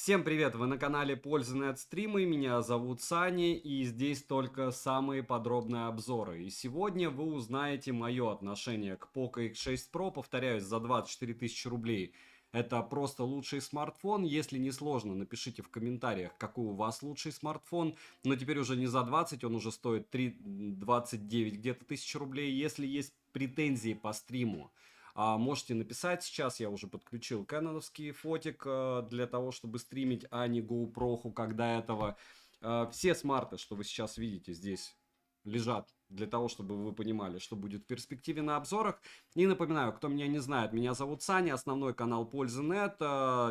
Всем привет! Вы на канале Пользы.нет стримы, меня зовут Сани, и здесь только самые подробные обзоры. И сегодня вы узнаете мое отношение к Poco X6 Pro, повторяюсь, за 24 тысячи рублей. Это просто лучший смартфон. Если не сложно, напишите в комментариях, какой у вас лучший смартфон. Но теперь уже не за 20, он уже стоит 29 где-то тысяч рублей. Если есть претензии по стриму, можете написать сейчас. Я уже подключил кэноновский фотик для того, чтобы стримить, а не GoPro, как до этого. Все смарты, что вы сейчас видите здесь, лежат для того, чтобы вы понимали, что будет в перспективе на обзорах. И напоминаю, кто меня не знает, меня зовут Саня, основной канал Пользы.нет,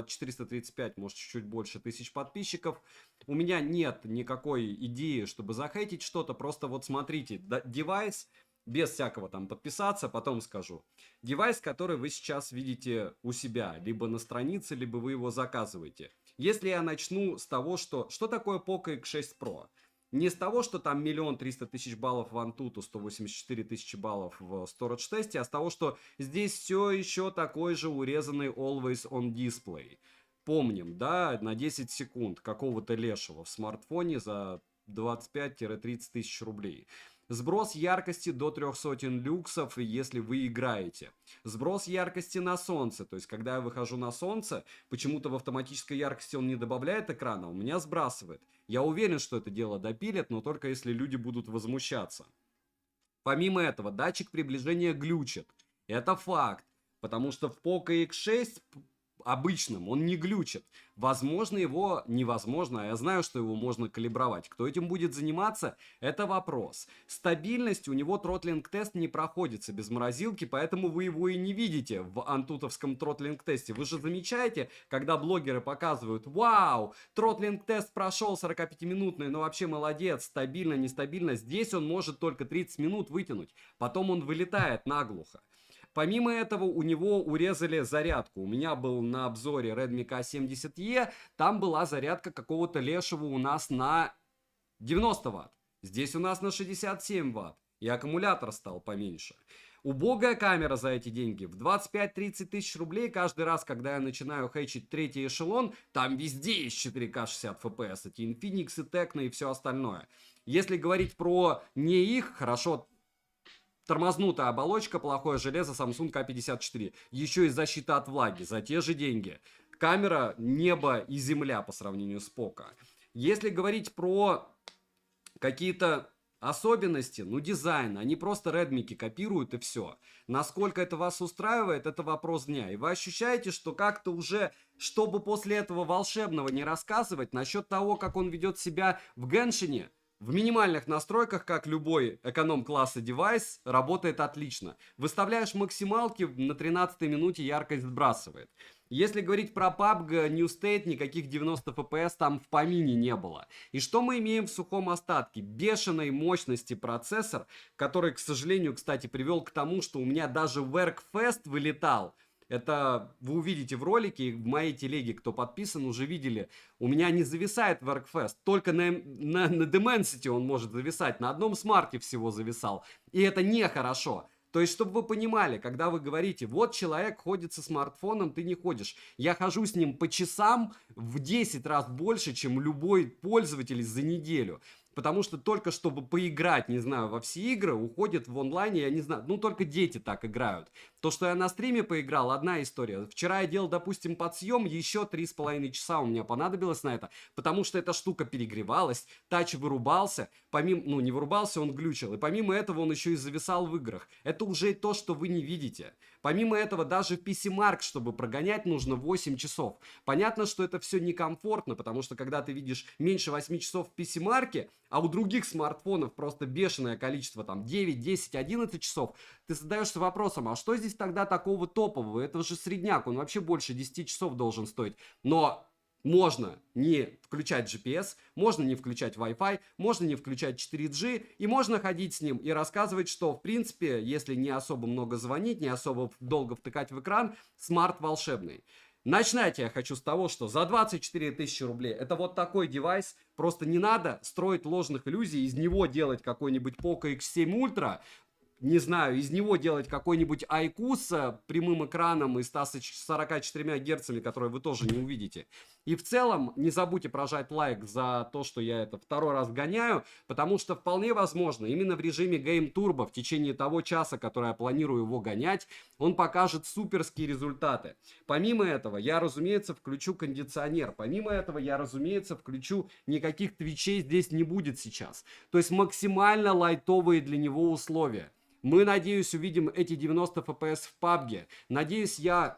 435, может чуть-чуть больше тысяч подписчиков. У меня нет никакой идеи, чтобы захейтить что-то, просто вот смотрите, девайс, без всякого там подписаться, потом скажу. Девайс, который вы сейчас видите у себя, либо на странице, либо вы его заказываете. Если я начну с того, что такое Poco X6 Pro? Не с того, что там 1 300 000 баллов в Antutu, 184 тысячи баллов в Storage тесте, а с того, что здесь все еще такой же урезанный Always On Display. Помним, да, на 10 секунд какого-то лешего в смартфоне за 25-30 тысяч рублей. Сброс яркости до 300 люксов, если вы играете. Сброс яркости на солнце. То есть, когда я выхожу на солнце, почему-то в автоматической яркости он не добавляет экрана, у меня сбрасывает. Я уверен, что это дело допилят, но только если люди будут возмущаться. Помимо этого, датчик приближения глючит. Это факт. Потому что в Poco X6 обычным он не глючит. Возможно, его невозможно, а я знаю, что его можно калибровать. Кто этим будет заниматься, это вопрос. Стабильность у него тротлинг-тест не проходится без морозилки, поэтому вы его и не видите в антутовском тротлинг-тесте. Вы же замечаете, когда блогеры показывают: вау, тротлинг-тест прошел 45-минутный, но вообще молодец, стабильно, нестабильно. Здесь он может только 30 минут вытянуть, потом он вылетает наглухо. Помимо этого, у него урезали зарядку. У меня был на обзоре Redmi K70E, там была зарядка какого-то лешего у нас на 90 Вт. Здесь у нас на 67 Вт. И аккумулятор стал поменьше. Убогая камера за эти деньги. В 25-30 тысяч рублей каждый раз, когда я начинаю хейчить третий эшелон, там везде есть 4К 60 FPS. Эти Infinix и Tecno и все остальное. Если говорить про не их, хорошо, тормознутая оболочка, плохое железо, Samsung K54. Еще и защита от влаги за те же деньги. Камера небо и земля по сравнению с Poco. Если говорить про какие-то особенности, ну дизайн, они просто редмики копируют и все. Насколько это вас устраивает, это вопрос дня. И вы ощущаете, что как-то уже, чтобы после этого волшебного не рассказывать, насчет того, как он ведет себя в Геншине, в минимальных настройках, как любой эконом-класса девайс, работает отлично. Выставляешь максималки, на 13-й минуте яркость сбрасывает. Если говорить про PUBG, New State, никаких 90 FPS там в помине не было. И что мы имеем в сухом остатке? Бешеной мощности процессор, который, к сожалению, кстати, привел к тому, что у меня даже Workfest вылетал. Это вы увидите в ролике, в моей телеге, кто подписан, уже видели. У меня не зависает Workfest, только на Dimensity он может зависать, на одном смарте всего зависал. И это нехорошо. То есть, чтобы вы понимали, когда вы говорите: вот человек ходит со смартфоном, ты не ходишь. Я хожу с ним по часам в 10 раз больше, чем любой пользователь за неделю. Потому что только чтобы поиграть, не знаю, во все игры, уходит в онлайне, я не знаю, ну только дети так играют. То, что я на стриме поиграл, одна история. Вчера я делал, допустим, подсъем, еще 3,5 часа у меня понадобилось на это, потому что эта штука перегревалась, тач вырубался, помимо, ну не вырубался, он глючил, и помимо этого он еще и зависал в играх. Это уже то, что вы не видите. Помимо этого, даже в PC-Mark, чтобы прогонять, нужно 8 часов. Понятно, что это все некомфортно, потому что когда ты видишь меньше 8 часов в PC-Mark, а у других смартфонов просто бешеное количество, там 9, 10, 11 часов, ты задаешься вопросом: а что здесь тогда такого топового? Это же средняк, он вообще больше 10 часов должен стоить. Но можно не включать GPS, можно не включать Wi-Fi, можно не включать 4G, и можно ходить с ним и рассказывать, что, в принципе, если не особо много звонить, не особо долго втыкать в экран, смарт волшебный. Начинать я хочу с того, что за 24 тысячи рублей это вот такой девайс. Просто не надо строить ложных иллюзий, из него делать какой-нибудь Poco X7 Ultra. не знаю, из него делать какой-нибудь iQOO с прямым экраном и 144 герцами, которые вы тоже не увидите. И в целом, не забудьте прожать лайк за то, что я это второй раз гоняю, потому что вполне возможно, именно в режиме Game Turbo в течение того часа, который я планирую его гонять, он покажет суперские результаты. Помимо этого, я, разумеется, включу кондиционер. Помимо этого, я, разумеется, включу, никаких твичей здесь не будет сейчас. То есть максимально лайтовые для него условия. Мы, надеюсь, увидим эти 90 FPS в PUBG. Надеюсь, я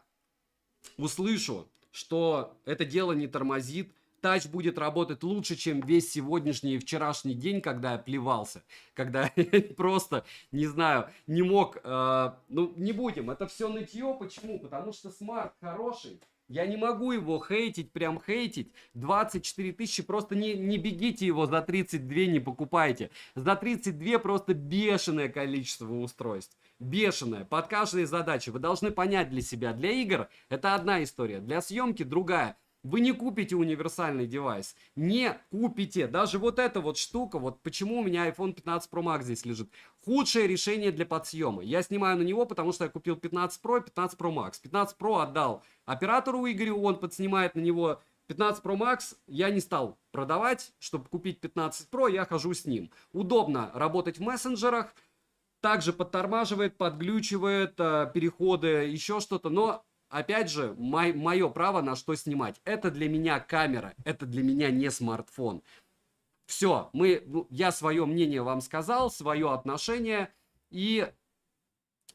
услышу, что это дело не тормозит. Тач будет работать лучше, чем весь сегодняшний и вчерашний день, когда я плевался. Когда я просто, не знаю, не мог... ну, не будем. Это все нытье. Почему? Потому что смарт хороший. Я не могу его хейтить, прям хейтить. 24 тысячи, просто не бегите его за 32, не покупайте. За 32 просто бешеное количество устройств. Бешеное. Под каждой задачей. Вы должны понять для себя. Для игр это одна история. Для съемки другая. Вы не купите универсальный девайс. Не купите. Даже вот эта вот штука, вот почему у меня iPhone 15 Pro Max здесь лежит. Худшее решение для подсъема. Я снимаю на него, потому что я купил 15 Pro и 15 Pro Max. 15 Pro отдал оператору Игорю, он подснимает на него. 15 Pro Max я не стал продавать, чтобы купить 15 Pro, я хожу с ним. Удобно работать в мессенджерах. Также подтормаживает, подглючивает, переходы, еще что-то. Но, опять же, мое право на что снимать. Это для меня камера, это для меня не смартфон. Все, я свое мнение вам сказал, свое отношение. И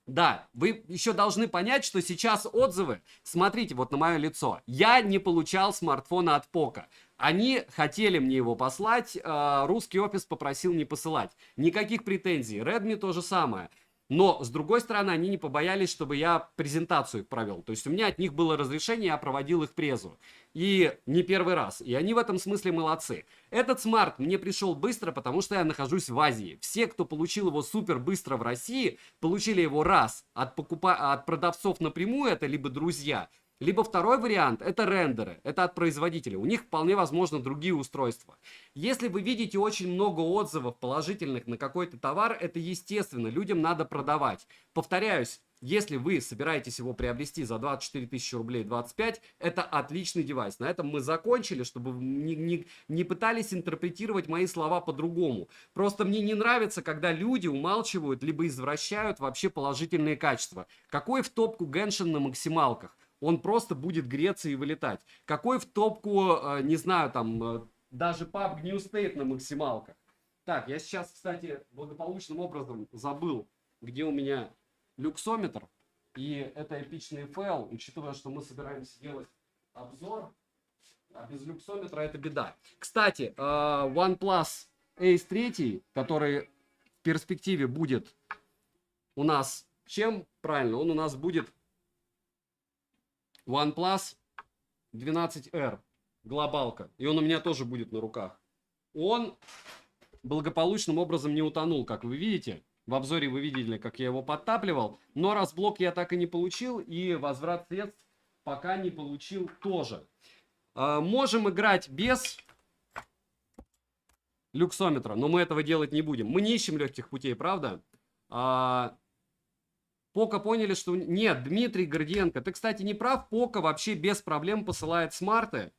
да, вы еще должны понять, что сейчас отзывы, смотрите вот на мое лицо. Я не получал смартфона от Poco. Они хотели мне его послать, русский офис попросил не посылать. Никаких претензий. Redmi то же самое. Но, с другой стороны, они не побоялись, чтобы я презентацию их провел. То есть у меня от них было разрешение, я проводил их презу. И не первый раз. И они в этом смысле молодцы. Этот смарт мне пришел быстро, потому что я нахожусь в Азии. Все, кто получил его супер быстро в России, получили его раз от продавцов напрямую, это либо друзья, либо второй вариант, это рендеры, это от производителя. У них вполне возможно другие устройства. Если вы видите очень много отзывов положительных на какой-то товар, это естественно, людям надо продавать. Повторяюсь, если вы собираетесь его приобрести за 24 тысячи рублей, 25, это отличный девайс. На этом мы закончили, чтобы вы не пытались интерпретировать мои слова по-другому. Просто мне не нравится, когда люди умалчивают, либо извращают вообще положительные качества. Какой в топку Genshin на максималках? Он просто будет греться и вылетать. Какой в топку, не знаю, там, даже PUBG New State на максималках. Так, я сейчас, кстати, благополучным образом забыл, где у меня люксометр. И это эпичный фейл, учитывая, что мы собираемся делать обзор. А без люксометра это беда. Кстати, OnePlus Ace 3, который в перспективе будет у нас чем? Правильно, он у нас будет OnePlus 12R, глобалка. И он у меня тоже будет на руках. Он благополучным образом не утонул, как вы видите. В обзоре вы видели, как я его подтапливал. Но разблок я так и не получил. И возврат средств пока не получил тоже. Можем играть без люксометра. Но мы этого делать не будем. Мы не ищем легких путей, правда? Poco поняли, что... Нет, Дмитрий Гордиенко, ты, кстати, не прав. Poco вообще без проблем посылает смарты,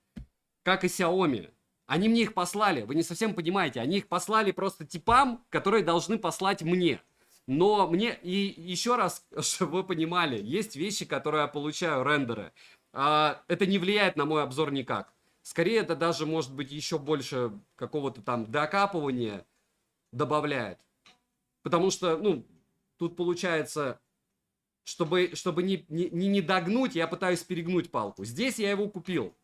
как и Xiaomi. Они мне их послали, вы не совсем понимаете. Они их послали просто типам, которые должны послать мне. Но мне... И еще раз, чтобы вы понимали, есть вещи, которые я получаю, рендеры. Это не влияет на мой обзор никак. Скорее, это даже, может быть, еще больше какого-то там докапывания добавляет. Потому что, ну, тут получается... Чтобы не догнуть, я пытаюсь перегнуть палку. Здесь я его купил.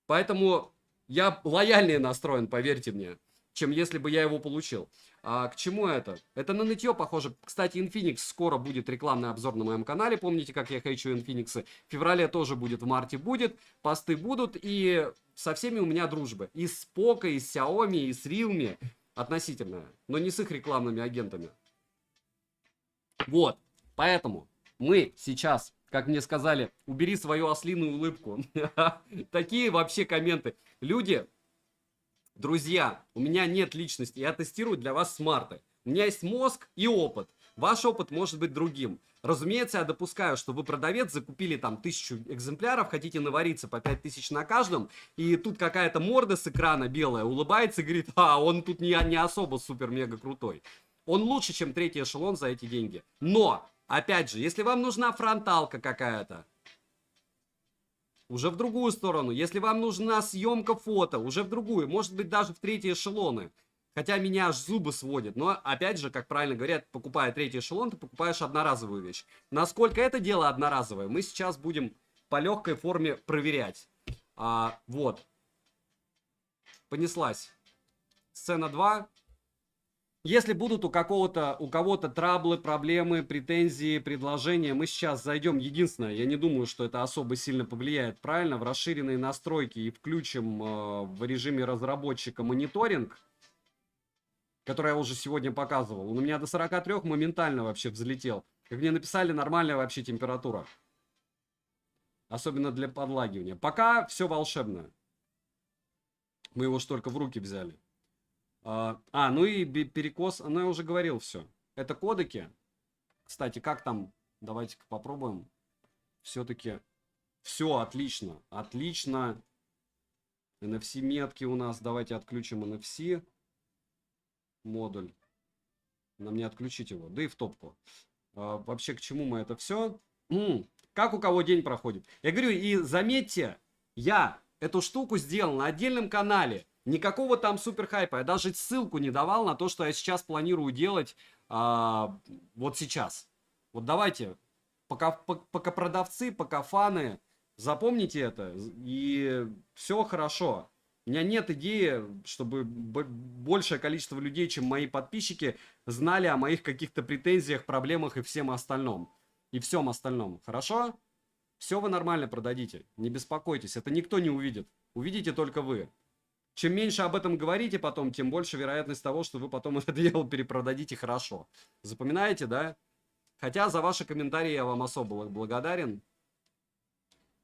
Поэтому я лояльнее настроен, поверьте мне, чем если бы я его получил. А к чему это? Это на нытье похоже. Кстати, Infinix скоро будет рекламный обзор на моем канале. Помните, как я хейчу Infinix? В феврале тоже будет, в марте будет. Посты будут. И со всеми у меня дружба. И с Poco, и с Xiaomi, и с Realme. Относительно. Но не с их рекламными агентами. Вот. Поэтому мы сейчас, как мне сказали, убери свою ослиную улыбку. Такие вообще комменты. Люди, друзья, у меня нет личности. Я тестирую для вас смарты. У меня есть мозг и опыт. Ваш опыт может быть другим. Разумеется, я допускаю, что вы продавец, закупили там 1000 экземпляров, хотите навариться по 5000 на каждом, и тут какая-то морда с экрана белая улыбается и говорит, он тут не особо супер-мега крутой. Он лучше, чем третий эшелон за эти деньги. Но, опять же, если вам нужна фронталка какая-то, уже в другую сторону. Если вам нужна съемка фото, уже в другую. Может быть, даже в третьи эшелоны. Хотя меня аж зубы сводят. Но, опять же, как правильно говорят, покупая третий эшелон, ты покупаешь одноразовую вещь. Насколько это дело одноразовое, мы сейчас будем по легкой форме проверять. Вот. Понеслась. Сцена 2. Если будут у кого-то траблы, проблемы, претензии, предложения, мы сейчас зайдем. Единственное, я не думаю, что это особо сильно повлияет, правильно, в расширенные настройки и включим в режиме разработчика мониторинг, который я уже сегодня показывал. Он у меня до 43 моментально вообще взлетел. Как мне написали, нормальная вообще температура. Особенно для подлагивания. Пока все волшебно. Мы его ж только в руки взяли. Ну и перекос, я уже говорил все. Это кодеки. Кстати, как там? Давайте-ка попробуем. Все-таки все отлично. Отлично. NFC метки у нас. Давайте отключим NFC. Модуль. Нам не отключить его. Да и в топку. Вообще, к чему мы это все? Как у кого день проходит? Я говорю, и заметьте, я эту штуку сделал на отдельном канале. Никакого там супер хайпа. Я даже ссылку не давал на то, что я сейчас планирую делать вот сейчас. Вот давайте, пока продавцы, пока фаны, запомните это. И все хорошо. У меня нет идеи, чтобы большее количество людей, чем мои подписчики, знали о моих каких-то претензиях, проблемах и всем остальном. И всем остальном. Хорошо? Все вы нормально продадите. Не беспокойтесь. Это никто не увидит. Увидите только вы. Чем меньше об этом говорите потом, тем больше вероятность того, что вы потом это дело перепродадите хорошо. Запоминаете, да? Хотя за ваши комментарии я вам особо благодарен.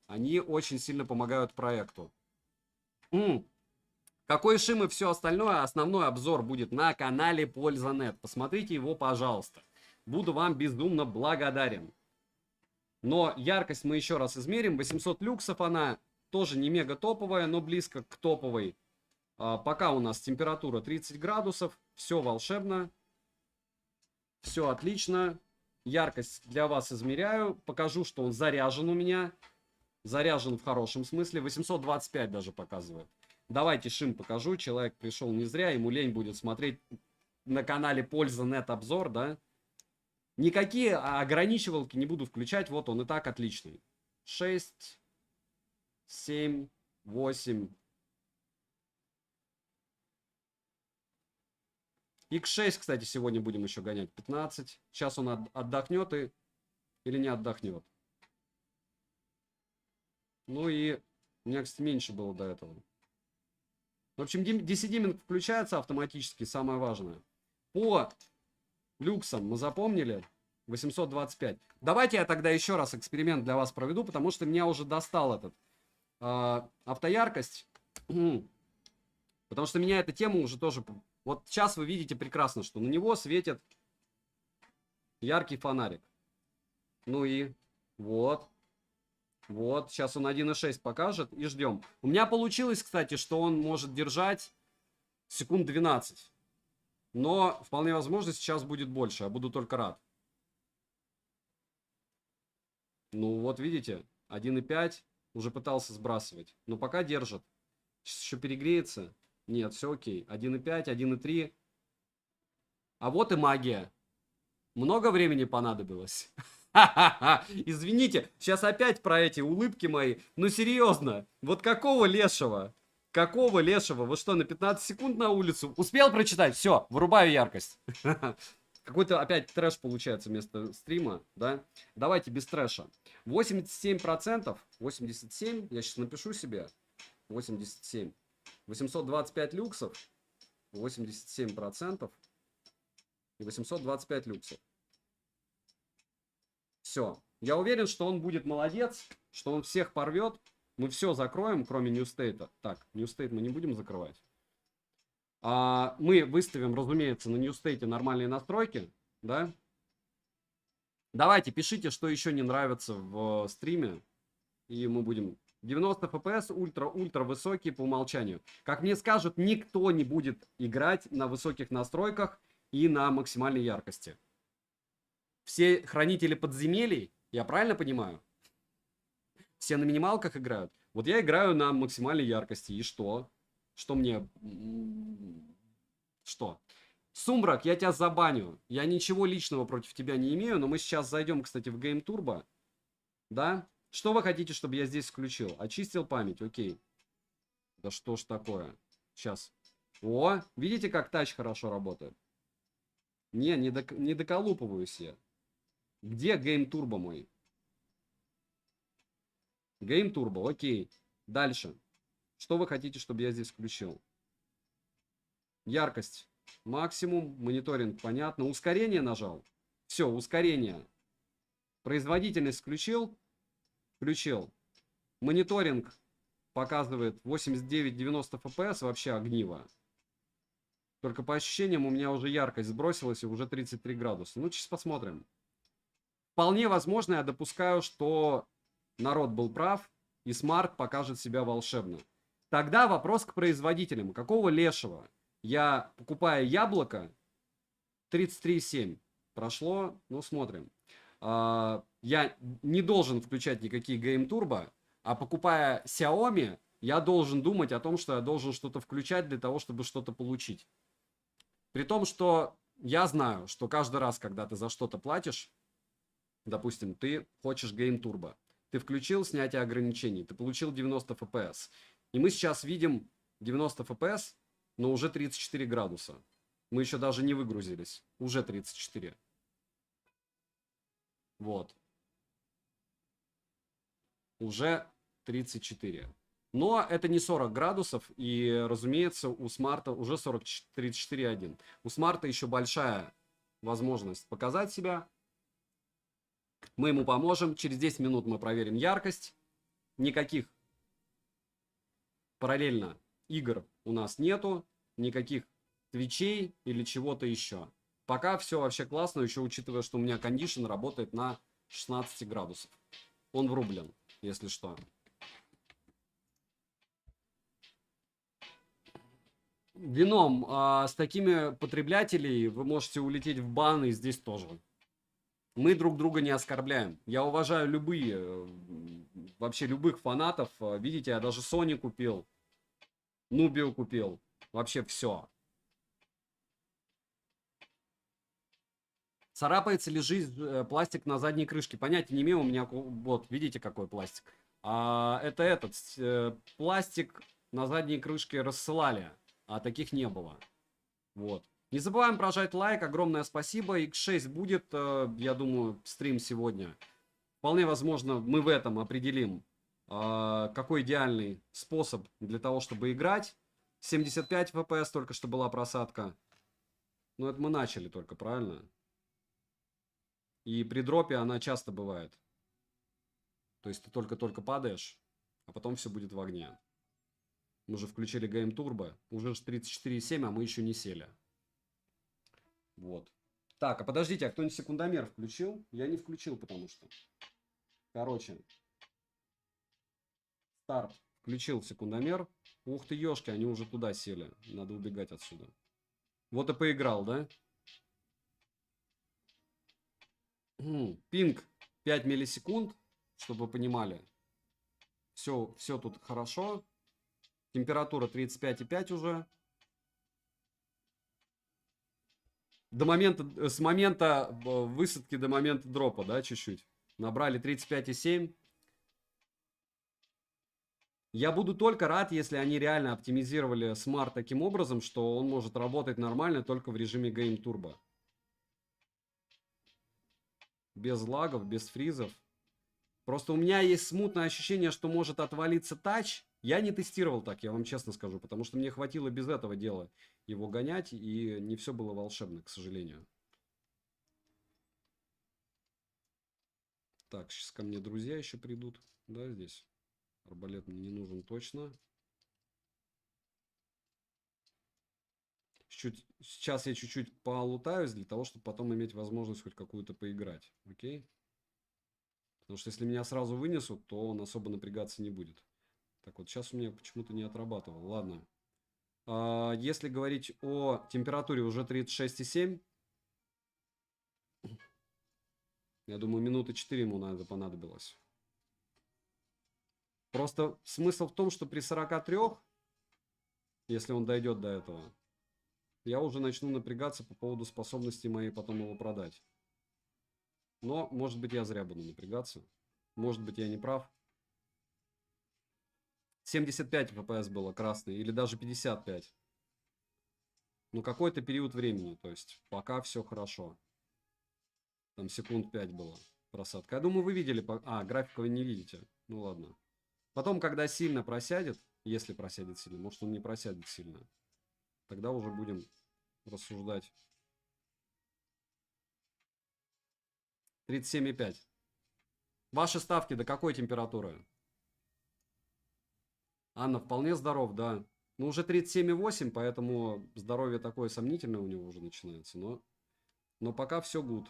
Они очень сильно помогают проекту. Какой шим и все остальное, основной обзор будет на канале Польза.нет. Посмотрите его, пожалуйста. Буду вам безумно благодарен. Но яркость мы еще раз измерим. 800 люксов она тоже не мега топовая, но близко к топовой. Пока у нас температура 30 градусов. Все волшебно. Все отлично. Яркость для вас измеряю. Покажу, что он заряжен у меня. Заряжен в хорошем смысле. 825 даже показывает. Давайте шим покажу. Человек пришел не зря. Ему лень будет смотреть на канале Польза.нет обзор, да? Никакие ограничивалки не буду включать. Вот он и так отличный. 6, 7, 8. X6, кстати, сегодня будем еще гонять. 15. Сейчас он отдохнет или не отдохнет. Ну и у меня, кстати, меньше было до этого. В общем, DC-диминг включается автоматически, самое важное. По люксам мы запомнили. 825. Давайте я тогда еще раз эксперимент для вас проведу, потому что меня уже достал этот автояркость. Потому что меня эта тема уже тоже... Вот сейчас вы видите прекрасно, что на него светит яркий фонарик. Ну и вот. Вот, сейчас он 1.6 покажет и ждем. У меня получилось, кстати, что он может держать секунд 12. Но вполне возможно сейчас будет больше. Я буду только рад. Ну вот видите, 1.5 уже пытался сбрасывать. Но пока держит. Сейчас еще перегреется. Нет, все окей. 1.5, 1.3. А вот и магия. Много времени понадобилось. Извините, сейчас опять про эти улыбки мои. Ну серьезно, вот какого лешего? Какого лешего? Вы что, на 15 секунд на улицу? Успел прочитать? Все, вырубаю яркость. Какой-то опять трэш получается вместо стрима, да? Давайте без трэша. 87%. 87, я сейчас напишу себе. 87. 825 люксов. 87%. И 825 люксов. Все. Я уверен, что он будет молодец, что он всех порвет. Мы все закроем, кроме New State. Так, New State мы не будем закрывать. Мы выставим, разумеется, на New State нормальные настройки, да? Давайте, пишите, что еще не нравится в стриме. И мы будем... 90 FPS, ультра высокий по умолчанию. Как мне скажут, никто не будет играть на высоких настройках и на максимальной яркости. Все хранители подземелий, я правильно понимаю? Все на минималках играют. Вот я играю на максимальной яркости. И что? Что мне... Что? Сумрак, я тебя забаню. Я ничего личного против тебя не имею, но мы сейчас зайдем, кстати, в Game Turbo. Да? Что вы хотите, чтобы я здесь включил? Очистил память, окей. Да что ж такое? Сейчас. О, видите, как тач хорошо работает? Не доколупываюсь я. Где Game Turbo мой? Game Turbo, окей. Дальше. Что вы хотите, чтобы я здесь включил? Яркость. Максимум. Мониторинг, понятно. Ускорение нажал. Все, ускорение. Производительность включил. Включил. Мониторинг показывает 89-90 FPS. Вообще огниво. Только по ощущениям у меня уже яркость сбросилась и уже 33 градуса. Ну, сейчас посмотрим. Вполне возможно, я допускаю, что народ был прав, и смарт покажет себя волшебно. Тогда вопрос к производителям. Какого лешего я, покупая яблоко, 33,7 прошло, ну, смотрим. Я не должен включать никакие Game Turbo, а покупая Xiaomi, я должен думать о том, что я должен что-то включать для того, чтобы что-то получить. При том, что я знаю, что каждый раз, когда ты за что-то платишь, допустим, ты хочешь Game Turbo, ты включил снятие ограничений, ты получил 90 FPS. И мы сейчас видим 90 FPS, но уже 34 градуса. Мы еще даже не выгрузились. Уже 34. Вот. Уже 34. Но это не 40 градусов, и, разумеется, у смарта уже 34,1. У смарта еще большая возможность показать себя. Мы ему поможем. Через 10 минут мы проверим яркость. Никаких параллельно игр у нас нету. Никаких твичей или чего-то еще. Пока все вообще классно, еще учитывая, что у меня кондишн работает на 16 градусов. Он врублен, если что. Вином, с такими потребителями вы можете улететь в бан, и здесь тоже. Мы друг друга не оскорбляем. Я уважаю любые, вообще любых фанатов. Видите, я даже Sony купил, Nubio купил. Вообще все. Царапается ли жизнь пластик на задней крышке? Понятия не имею, у меня, вот, видите, какой пластик. Это этот, пластик на задней крышке рассылали, а таких не было. Вот. Не забываем прожать лайк, огромное спасибо. X6 будет, я думаю, стрим сегодня. Вполне возможно, мы в этом определим, какой идеальный способ для того, чтобы играть. 75 FPS только что была просадка. Но это мы начали только, правильно? И при дропе она часто бывает. То есть ты только-только падаешь, а потом все будет в огне. Мы же включили Game Turbo. Уже 34,7, а мы еще не сели. Вот. Так, а подождите, а кто-нибудь секундомер включил? Я не включил, потому что... Короче. Старт. Включил секундомер. Ух ты, ёшки, они уже туда сели. Надо убегать отсюда. Вот и поиграл, да? Пинг 5 миллисекунд, чтобы вы понимали. Все тут хорошо. Температура 35,5 уже. С момента высадки до момента дропа, да, чуть-чуть. Набрали 35,7. Я буду только рад, если они реально оптимизировали смарт таким образом, что он может работать нормально только в режиме Game Turbo. Без лагов, без фризов. Просто у меня есть смутное ощущение, что может отвалиться тач. Я не тестировал так, я вам честно скажу, потому что мне хватило без этого дела его гонять, и не все было волшебно, к сожалению. Так, сейчас ко мне друзья еще придут. Да, здесь. Арбалет мне не нужен точно. сейчас я чуть-чуть полутаюсь для того, чтобы потом иметь возможность хоть какую-то поиграть. Окей? Потому что если меня сразу вынесут, то он особо напрягаться не будет. Так вот, сейчас у меня почему-то не отрабатывал. Ладно. Если говорить о температуре уже 36,7, я думаю, минуты 4 ему надо понадобилось. Просто смысл в том, что при 43, если он дойдет до этого, я уже начну напрягаться по поводу способности моей потом его продать. Но, может быть, я зря буду напрягаться. Может быть, я не прав. 75 FPS было красный, или даже 55. Ну, какой-то период времени, то есть пока все хорошо. Там секунд 5 было просадка. Я думаю, вы видели... графика вы не видите. Ну, ладно. Потом, когда сильно просядет, если просядет сильно, может, он не просядет сильно, тогда уже будем рассуждать. 37,5. Ваши ставки до какой температуры? Анна, вполне здоров, да. Ну, уже 37,8, поэтому здоровье такое сомнительное у него уже начинается. Но пока все гуд.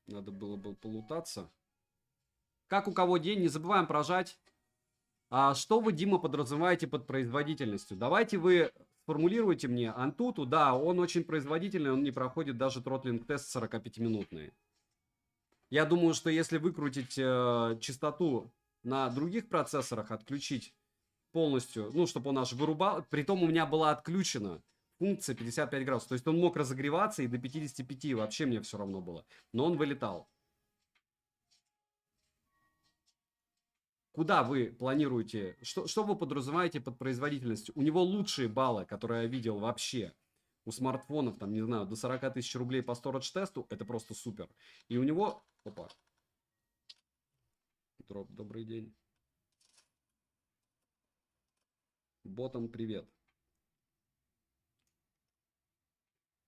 Надо было бы полутаться. Как у кого день? Не забываем прожать. А что вы, Дима, подразумеваете под производительностью? Давайте вы сформулируйте мне. Антуту, да, он очень производительный, он не проходит даже тротлинг-тест 45-минутный. Я думаю, что если выкрутить частоту на других процессорах, отключить полностью, ну, чтобы он аж вырубал, притом у меня была отключена функция 55 градусов, то есть он мог разогреваться и до 55, вообще мне все равно было, но он вылетал. Куда вы планируете, что вы подразумеваете под производительностью? У него лучшие баллы, которые я видел вообще у смартфонов, там, не знаю, до 40 тысяч рублей по storage тесту, это просто супер. И у него, опа, дроп, добрый день. Ботан, привет.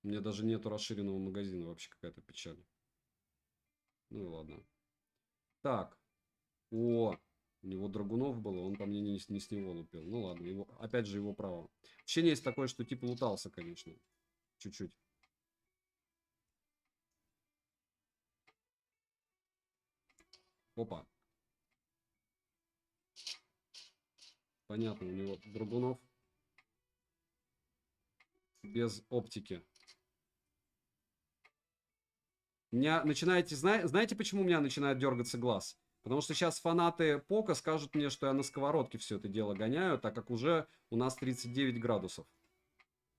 У меня даже нету расширенного магазина, вообще какая-то печаль. Ну и ладно. Так, у него Драгунов было, он по мне не с него лупил. Ну ладно, его, опять же его право. Ощущение есть такое, что типа лутался, конечно. Чуть-чуть. Опа. Понятно, у него Драгунов. Без оптики. Меня начинаете... Знаете, почему у меня начинает дергаться глаз? Потому что сейчас фанаты Пока скажут мне, что я на сковородке все это дело гоняю, так как уже у нас 39 градусов.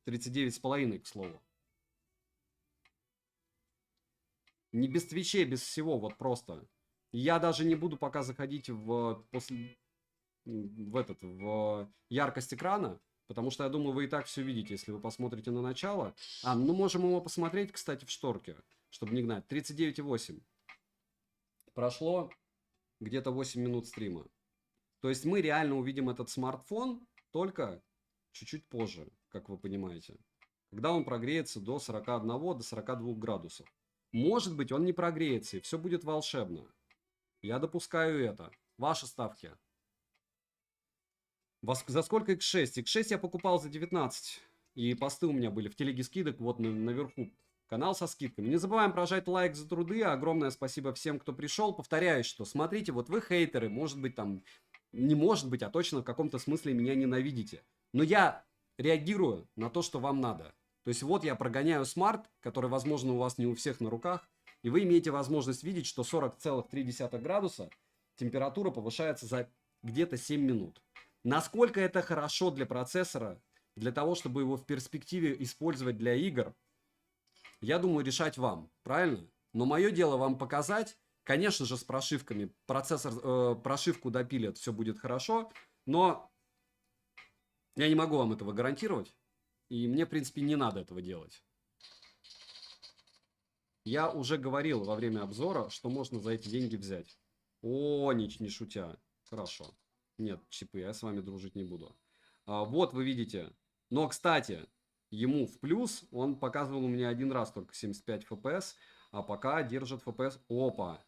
39,5, к слову. Не без твичей, без всего, вот просто. Я даже не буду пока заходить в яркость экрана, потому что я думаю, вы и так все видите, если вы посмотрите на начало. Ну можем его посмотреть, кстати, в шторке, чтобы не гнать. 39,8. Прошло где-то 8 минут стрима. То есть мы реально увидим этот смартфон только чуть-чуть позже, как вы понимаете. Когда он прогреется до 41, до 42 градусов. Может быть, он не прогреется, и все будет волшебно. Я допускаю это. Ваши ставки. За сколько X6? X6 я покупал за 19. И посты у меня были в телеге скидок, вот наверху. Канал со скидками. Не забываем прожать лайк за труды. Огромное спасибо всем, кто пришел. Повторяюсь, что смотрите, вот вы хейтеры, может быть там, не может быть, а точно в каком-то смысле меня ненавидите. Но я реагирую на то, что вам надо. То есть вот я прогоняю смарт, который, возможно, у вас не у всех на руках, и вы имеете возможность видеть, что 40,3 градуса температура повышается за где-то 7 минут. Насколько это хорошо для процессора, для того, чтобы его в перспективе использовать для игр, я думаю, решать вам, правильно? Но мое дело вам показать, конечно же, с прошивками. Прошивку допилят, все будет хорошо, но я не могу вам этого гарантировать, и мне, в принципе, не надо этого делать. Я уже говорил во время обзора, что можно за эти деньги взять. О, не шутя. Хорошо. Нет, чипы, я с вами дружить не буду. Вот вы видите. Но, кстати, ему в плюс он показывал у меня один раз только 75 FPS, а пока держит FPS. Опа!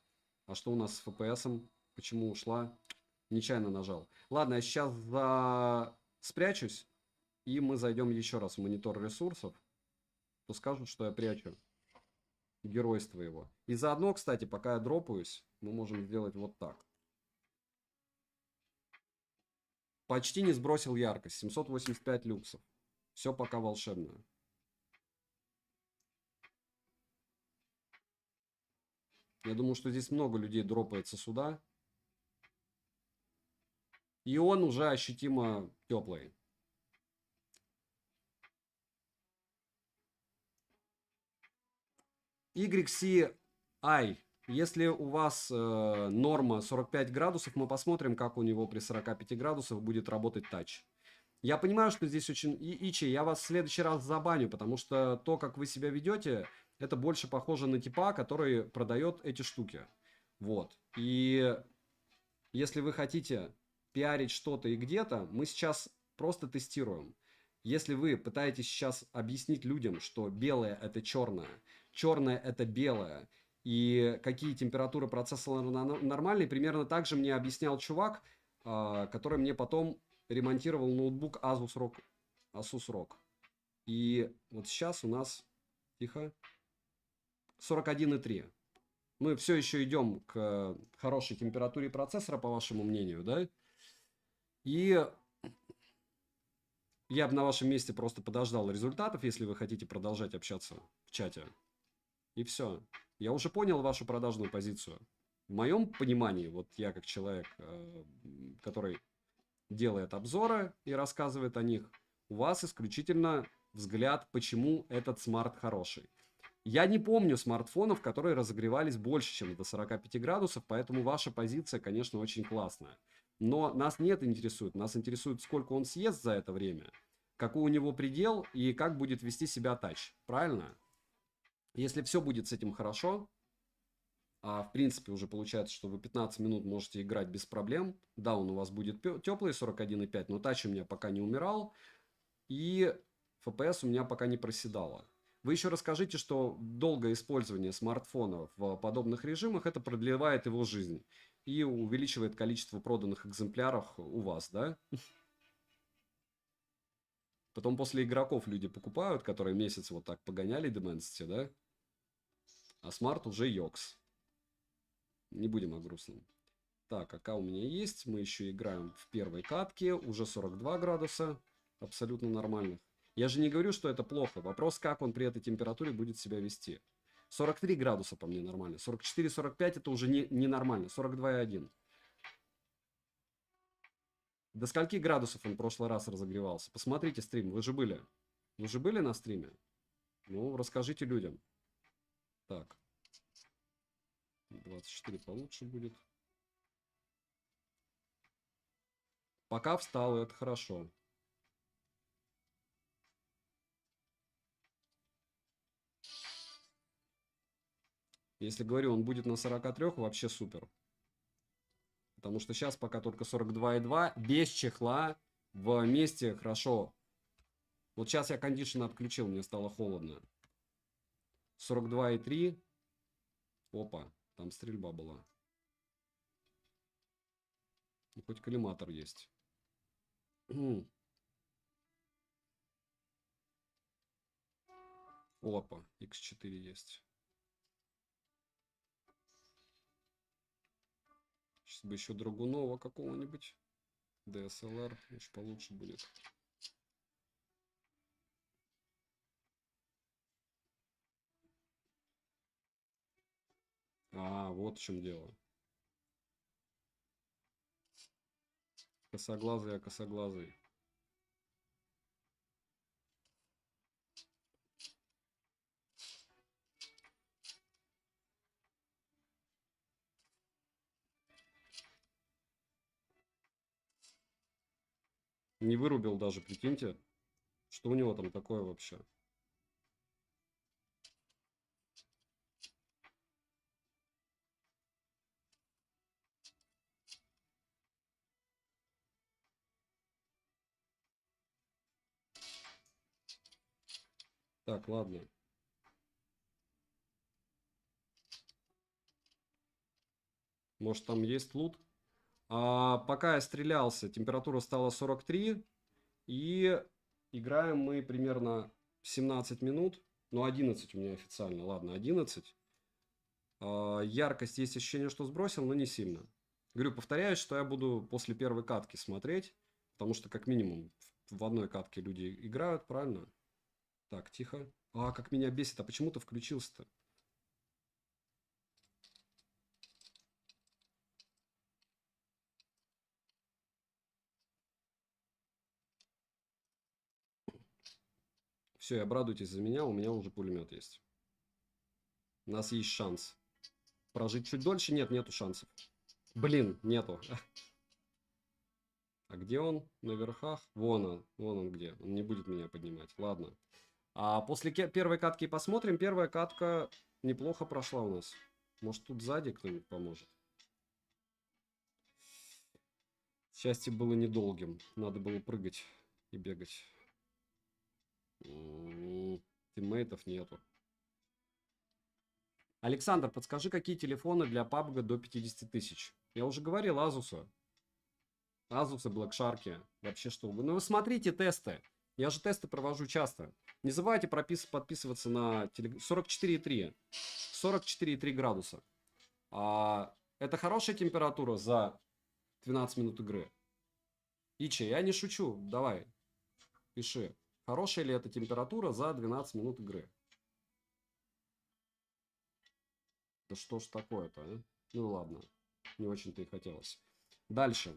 А что у нас с FPS? Почему ушла? Нечаянно нажал. Ладно, я сейчас спрячусь, и мы зайдем еще раз в монитор ресурсов. То скажут, что я прячу геройство его. И заодно, кстати, пока я дропаюсь, мы можем сделать вот так. Почти не сбросил яркость. 785 люксов. Все пока волшебно. Я думаю, что здесь много людей дропается сюда. И он уже ощутимо теплый. YCI. Если у вас норма 45 градусов, мы посмотрим, как у него при 45 градусах будет работать тач. Я понимаю, что здесь очень... Ичи, я вас в следующий раз забаню, потому что то, как вы себя ведете, это больше похоже на типа, который продает эти штуки. Вот. И если вы хотите пиарить что-то и где-то, мы сейчас просто тестируем. Если вы пытаетесь сейчас объяснить людям, что белое это черное это белое, и какие температуры процессора нормальные, примерно так же мне объяснял чувак, который мне потом ремонтировал ноутбук Asus ROG. И вот сейчас у нас, тихо, 41,3. Мы все еще идем к хорошей температуре процессора, по вашему мнению, да? И я бы на вашем месте просто подождал результатов, если вы хотите продолжать общаться в чате. И все. Я уже понял вашу продажную позицию. В моем понимании, вот я как человек, который делает обзоры и рассказывает о них, у вас исключительно взгляд, почему этот смарт хороший. Я не помню смартфонов, которые разогревались больше, чем до 45 градусов, поэтому ваша позиция, конечно, очень классная. Но нас не это интересует. Нас интересует, сколько он съест за это время, какой у него предел и как будет вести себя тач. Правильно? Если все будет с этим хорошо, а в принципе уже получается, что вы 15 минут можете играть без проблем. Да, он у вас будет теплый 41,5, но тач у меня пока не умирал. И FPS у меня пока не проседало. Вы еще расскажите, что долгое использование смартфона в подобных режимах это продлевает его жизнь и увеличивает количество проданных экземпляров у вас, да? Потом после игроков люди покупают, которые месяц вот так погоняли Dimensity, да? А смарт уже йокс. Не будем о грустном. Так, АК у меня есть. Мы еще играем в первой катке. Уже 42 градуса. Абсолютно нормальных. Я же не говорю, что это плохо. Вопрос, как он при этой температуре будет себя вести. 43 градуса по мне нормально. 44-45 это уже не нормально. 42,1. До скольки градусов он в прошлый раз разогревался? Посмотрите стрим. Вы же были. Вы же были на стриме? Ну, расскажите людям. Так. 24 получше будет. Пока встал, это хорошо. Если говорю, он будет на 43, вообще супер. Потому что сейчас пока только 42,2, без чехла, в месте хорошо. Вот сейчас я кондишн отключил, мне стало холодно. 42,3. Опа, там стрельба была. Ну, хоть коллиматор есть. Опа, X4 есть. Сейчас бы еще Драгунова какого-нибудь. DSLR, еще получше будет. А, вот в чем дело. Косоглазый, а косоглазый. Не вырубил даже, прикиньте. Что у него там такое вообще? Так, ладно. Может, там есть лут? Пока я стрелялся, температура стала 43. И играем мы примерно 17 минут. Ну, 11 у меня официально. Ладно, 11. Яркость есть ощущение, что сбросил, но не сильно. Говорю, повторяюсь, что я буду после первой катки смотреть. Потому что, как минимум, в одной катке люди играют, правильно? Так, тихо. Как меня бесит. А почему ты включился-то? Все, обрадуйтесь за меня, у меня уже пулемет есть. У нас есть шанс. Прожить чуть дольше? Нет, нету шансов. Блин, нету. А где он? На верхах? Вон он где. Он не будет меня поднимать. Ладно. А после первой катки посмотрим. Первая катка неплохо прошла у нас. Может, тут сзади кто-нибудь поможет? Счастье было недолгим. Надо было прыгать и бегать. Тиммейтов нету. Александр, подскажи, какие телефоны для PUBG до 50 тысяч? Я уже говорил, Азуса. Азусы, Black Shark, вообще что угодно. Ну, вы смотрите тесты. Я же тесты провожу часто. Не забывайте подписываться на 44,3. 44,3 градуса. Это хорошая температура за 12 минут игры. Ичи, я не шучу. Давай, пиши. Хорошая ли это температура за 12 минут игры? Да что ж такое-то, а? Ну ладно. Не очень-то и хотелось. Дальше.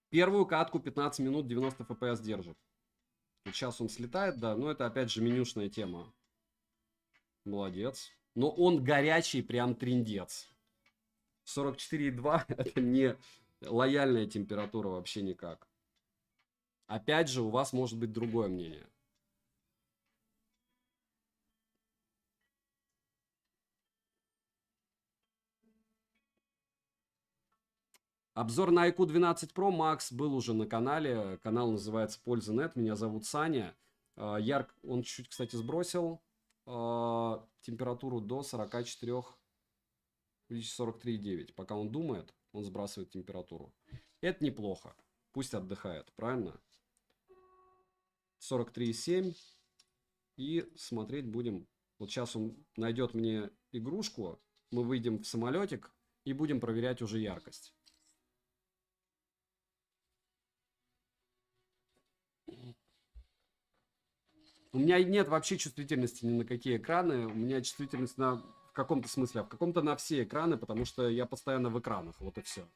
Первую катку 15 минут 90 FPS держит. Сейчас он слетает, да. Но это опять же менюшная тема. Молодец. Но он горячий, прям трындец. 44,2 это не лояльная температура вообще никак. Опять же, у вас может быть другое мнение. Обзор на iQOO 12 Pro Max был уже на канале. Канал называется Польза.нет. Меня зовут Саня. Он чуть-чуть, кстати, сбросил температуру до 44, 43,9. Пока он думает, он сбрасывает температуру. Это неплохо. Пусть отдыхает, правильно? 43,7. И смотреть будем. Вот сейчас он найдет мне игрушку. Мы выйдем в самолетик и будем проверять уже яркость. У меня нет вообще чувствительности ни на какие экраны. У меня чувствительность в каком-то смысле, а в каком-то на все экраны, потому что я постоянно в экранах. Вот и все.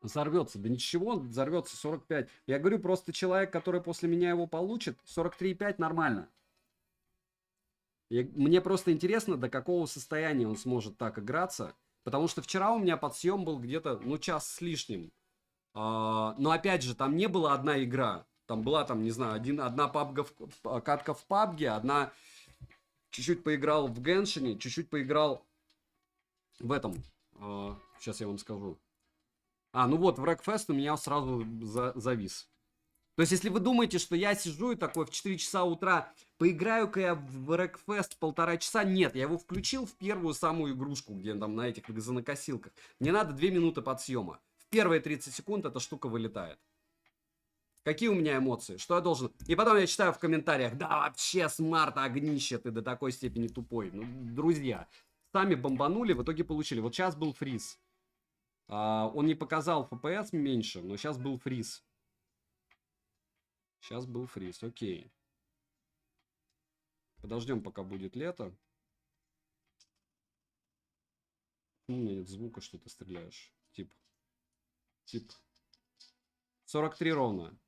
Взорвется. Да ничего, он взорвется 45. Я говорю, просто человек, который после меня его получит, 43,5 нормально. Мне просто интересно, до какого состояния он сможет так играться. Потому что вчера у меня подсъем был где-то, ну, час с лишним. Но опять же, там не была одна игра. Там была, там, не знаю, одна катка в PUBG, одна чуть-чуть поиграл в Геншине, чуть-чуть поиграл в этом. Сейчас я вам скажу. Ну вот, в Wreckfest у меня сразу завис. То есть, если вы думаете, что я сижу и такой в 4 часа утра, поиграю-ка я в Wreckfest 1,5 часа, нет, я его включил в первую самую игрушку, где там на этих газонокосилках. Мне надо 2 минуты подсъема. В первые 30 секунд эта штука вылетает. Какие у меня эмоции? Что я должен... И потом я читаю в комментариях, да вообще смарт, огнище, ты до такой степени тупой. Ну, друзья, сами бомбанули, в итоге получили. Вот сейчас был фриз. Он не показал FPS меньше, но сейчас был фриз. Сейчас был фриз, окей. Подождем, пока будет лето. У меня нет звука, что ты стреляешь. Тип. 43 ровно. —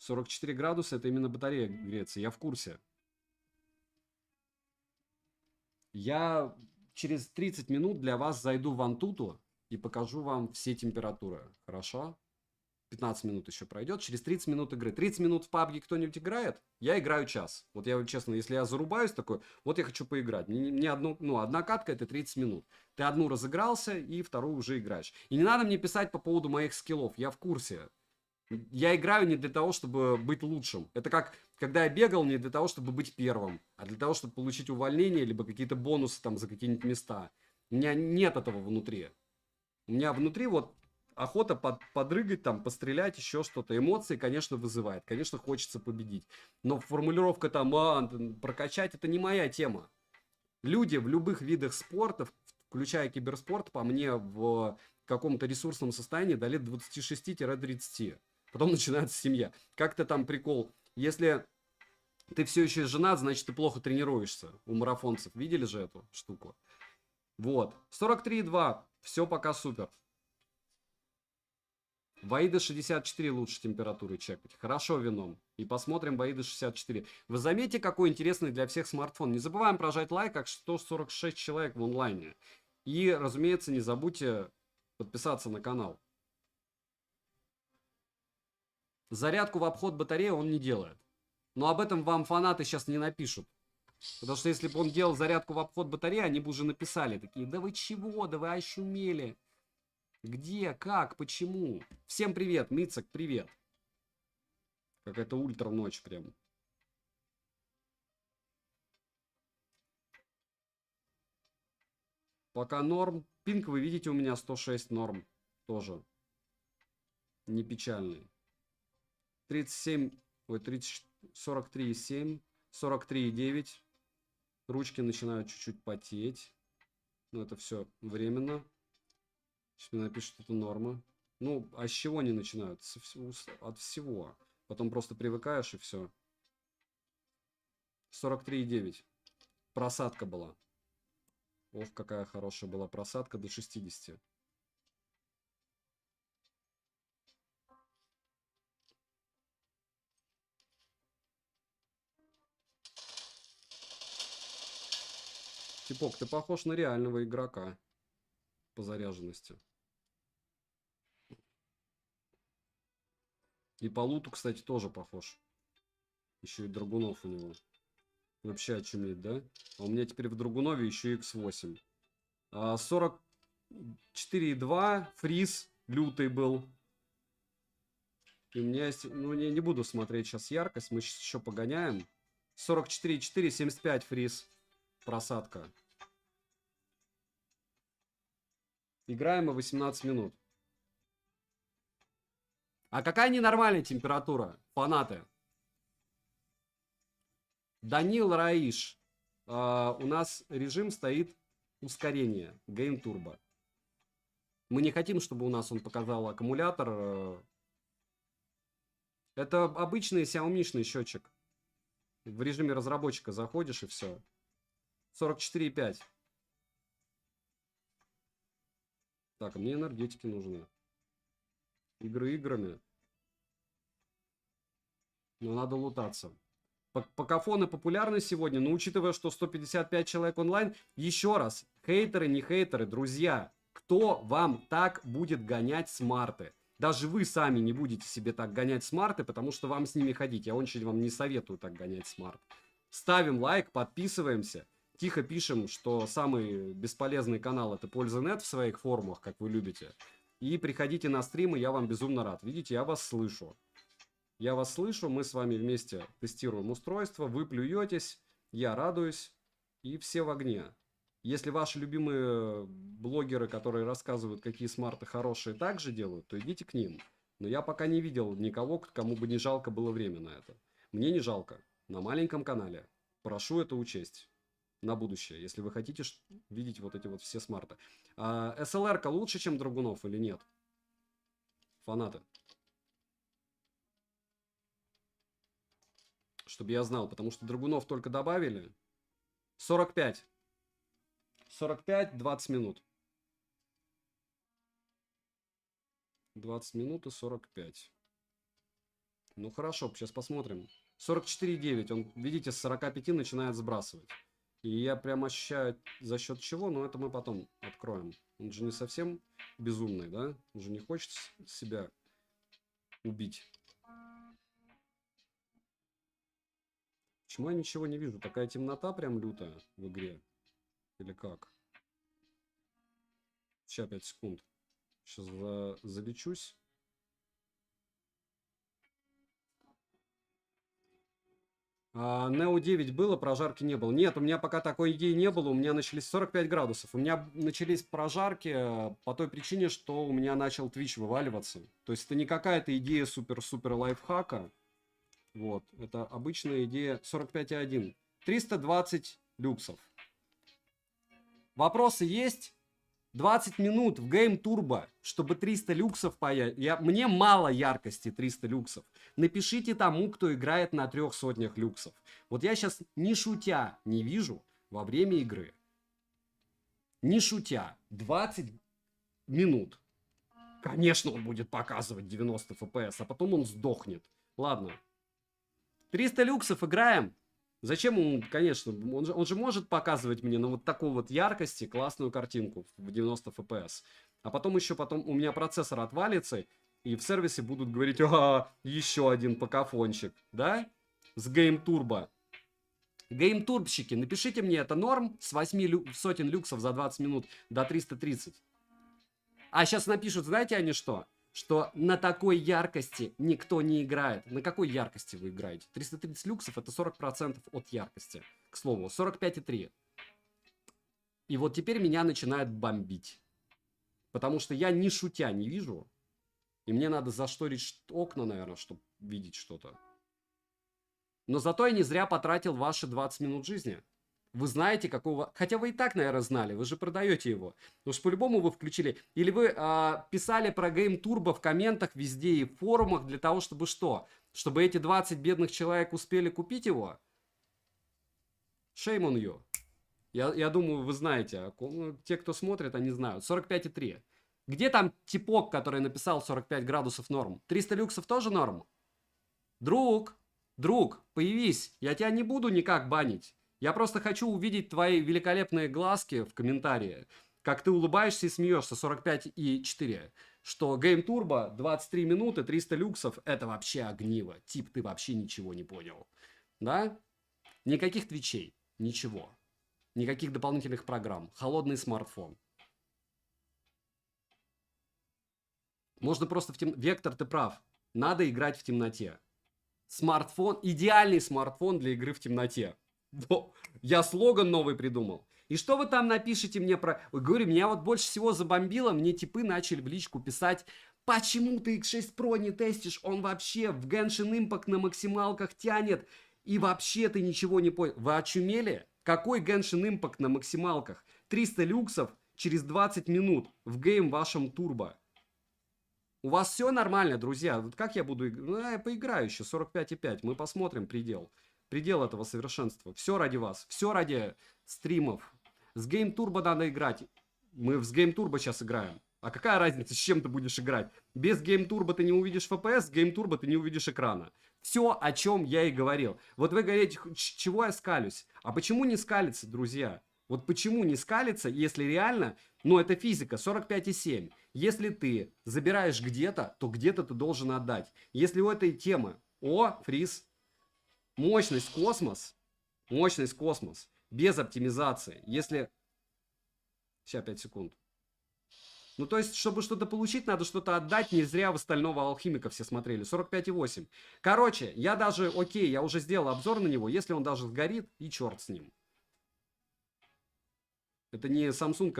44 градуса, это именно батарея греется, я в курсе. Я через 30 минут для вас зайду в Антуту и покажу вам все температуры. Хорошо? 15 минут еще пройдет, через 30 минут игры. 30 минут в PUBG кто-нибудь играет? Я играю час. Вот я честно, если я зарубаюсь такой, вот я хочу поиграть. Мне одна катка это 30 минут. Ты одну разыгрался и вторую уже играешь. И не надо мне писать по поводу моих скиллов, я в курсе. Я играю не для того, чтобы быть лучшим. Это как, когда я бегал не для того, чтобы быть первым, а для того, чтобы получить увольнение, либо какие-то бонусы там за какие-нибудь места. У меня нет этого внутри. У меня внутри вот охота подрыгать, там, пострелять, еще что-то. Эмоции, конечно, вызывает. Конечно, хочется победить. Но формулировка там, прокачать, это не моя тема. Люди в любых видах спорта, включая киберспорт, по мне, в каком-то ресурсном состоянии до лет 26-30. Потом начинается семья. Как-то там прикол. Если ты все еще женат, значит, ты плохо тренируешься. У марафонцев. Видели же эту штуку? Вот. 43,2. Все пока супер. Бои 64 лучше температуры чекать. Хорошо вином. И посмотрим бои 64. Вы заметите, какой интересный для всех смартфон. Не забываем прожать лайк, как 146 человек в онлайне. И, разумеется, не забудьте подписаться на канал. Зарядку в обход батареи он не делает. Но об этом вам фанаты сейчас не напишут. Потому что если бы он делал зарядку в обход батареи, они бы уже написали. Такие, да вы чего, да вы ощумели. Где, как, почему? Всем привет, Мицак, привет. Какая-то ультра ночь прям. Пока норм. Пинк, вы видите, у меня 106 норм. Тоже. Не печальный. 37, ой, 30, 43,7, 43,9. Ручки начинают чуть-чуть потеть. Но это все временно. Сейчас мне напишут, это норма. Ну, а с чего они начинают? От всего. Потом просто привыкаешь и все. 43,9. Просадка была. Ох, какая хорошая была просадка до 60. Типок, ты похож на реального игрока по заряженности. И по луту, кстати, тоже похож. Еще и Драгунов у него. Вообще очуметь, да? А у меня теперь в Драгунове еще X8. 44,2 фриз лютый был. И у меня есть... Ну, я не буду смотреть сейчас яркость. Мы сейчас еще погоняем. 44,4, 75 фриз. Просадка. Играем мы 18 минут. А какая ненормальная температура, фанаты? Данил Раиш. У нас режим стоит ускорение. Game Turbo. Мы не хотим, чтобы у нас он показал аккумулятор. Это обычный Xiaomi-шный счетчик. В режиме разработчика заходишь и все. 44,5. Так, а мне энергетики нужны. Игры играми. Но надо лутаться. Покафоны популярны сегодня, но учитывая, что 155 человек онлайн, еще раз, хейтеры, не хейтеры, друзья, кто вам так будет гонять смарты? Даже вы сами не будете себе так гонять смарты, потому что вам с ними ходить. Я очень вам не советую так гонять смарт. Ставим лайк, подписываемся. Тихо пишем, что самый бесполезный канал это Польза.нет в своих форумах, как вы любите. И приходите на стримы, я вам безумно рад. Видите, я вас слышу. Я вас слышу, мы с вами вместе тестируем устройство, вы плюетесь, я радуюсь, и все в огне. Если ваши любимые блогеры, которые рассказывают, какие смарты хорошие, также делают, то идите к ним. Но я пока не видел никого, кому бы не жалко было время на это. Мне не жалко. На маленьком канале. Прошу это учесть на будущее, если вы хотите видеть вот эти вот все смарты. SLR-ка лучше, чем Драгунов или нет? Фанаты. Чтобы я знал, потому что Драгунов только добавили. 45. 45, 20 минут. 20 минут и 45. Ну хорошо, сейчас посмотрим. 44,9. Он, видите, с 45 начинает сбрасывать. И я прям ощущаю, за счет чего, но это мы потом откроем. Он же не совсем безумный, да? Он же не хочет себя убить. Почему я ничего не вижу? Такая темнота прям лютая в игре. Или как? Сейчас 5 секунд. Сейчас залечусь. Neo 9 было, прожарки не было. Нет, у меня пока такой идеи не было. У меня начались 45 градусов. У меня начались прожарки по той причине, что у меня начал Twitch вываливаться. То есть это не какая-то идея супер-супер лайфхака. Вот, это обычная идея 45.1. 320 люксов. Вопросы есть? 20 минут в Game Turbo, чтобы 300 люксов появилось. Мне мало яркости 300 люксов. Напишите тому, кто играет на 300 люксов. Вот я сейчас, не шутя, не вижу во время игры. Не шутя. 20 минут. Конечно, он будет показывать 90 FPS, а потом он сдохнет. Ладно. 300 люксов играем. Зачем он, конечно, он же может показывать мне на вот такой вот яркости классную картинку в 90 FPS. А потом у меня процессор отвалится, и в сервисе будут говорить, еще один покафончик, да? С Game Turbo. Геймтурбщики, напишите мне, это норм с 8 сотен люксов за 20 минут до 330? А сейчас напишут, знаете они что? Что на такой яркости никто не играет. На какой яркости вы играете? 330 люксов это 40% от яркости. К слову, 45,3. И вот теперь меня начинает бомбить. Потому что я не шутя не вижу. И мне надо зашторить окна, наверное, чтобы видеть что-то. Но зато я не зря потратил ваши 20 минут жизни. Вы знаете, какого... Хотя вы и так, наверное, знали. Вы же продаете его. Потому что по-любому вы включили... Или вы писали про Game Turbo в комментах везде и в форумах для того, чтобы что? Чтобы эти 20 бедных человек успели купить его? Shame on you. Я думаю, вы знаете. Те, кто смотрит, они знают. 45,3. Где там типок, который написал 45 градусов норм? 300 люксов тоже норм? Друг, появись. Я тебя не буду никак банить. Я просто хочу увидеть твои великолепные глазки в комментарии. Как ты улыбаешься и смеешься. 45,4. Что Game Turbo 23 минуты, 300 люксов. Это вообще огниво. Тип, ты вообще ничего не понял. Да? Никаких твичей. Ничего. Никаких дополнительных программ. Холодный смартфон. Можно просто в темноте. Вектор, ты прав. Надо играть в темноте. Смартфон. Идеальный смартфон для игры в темноте. Я слоган новый придумал. И что вы там напишите мне про... Ой, говорю, меня вот больше всего забомбило. Мне типы начали в личку писать: почему ты X6 Pro не тестишь? Он вообще в Genshin Impact на максималках тянет. И вообще ты ничего не понял. Вы очумели? Какой Genshin Impact на максималках? 300 люксов через 20 минут в гейм вашем турбо. У вас все нормально, друзья? Вот как я буду... Ну, я поиграю еще 45,5. Мы посмотрим предел. Предел этого совершенства. Все ради вас. Все ради стримов. С Game Turbo надо играть. Мы с Game Turbo сейчас играем. А какая разница, с чем ты будешь играть? Без Game Turbo ты не увидишь FPS, с Game Turbo ты не увидишь экрана. Все, о чем я и говорил. Вот вы говорите, чего я скалюсь? А почему не скалиться, друзья? Вот почему не скалиться, если реально, ну это физика, 45,7. Если ты забираешь где-то, то где-то ты должен отдать. Если у этой темы, фриз, мощность космос, без оптимизации, если... Сейчас 5 секунд. Ну, то есть, чтобы что-то получить, надо что-то отдать. Не зря в «Стального алхимика» все смотрели. 45,8. Короче, я даже, окей, я уже сделал обзор на него. Если он даже сгорит, и черт с ним. Это не Samsung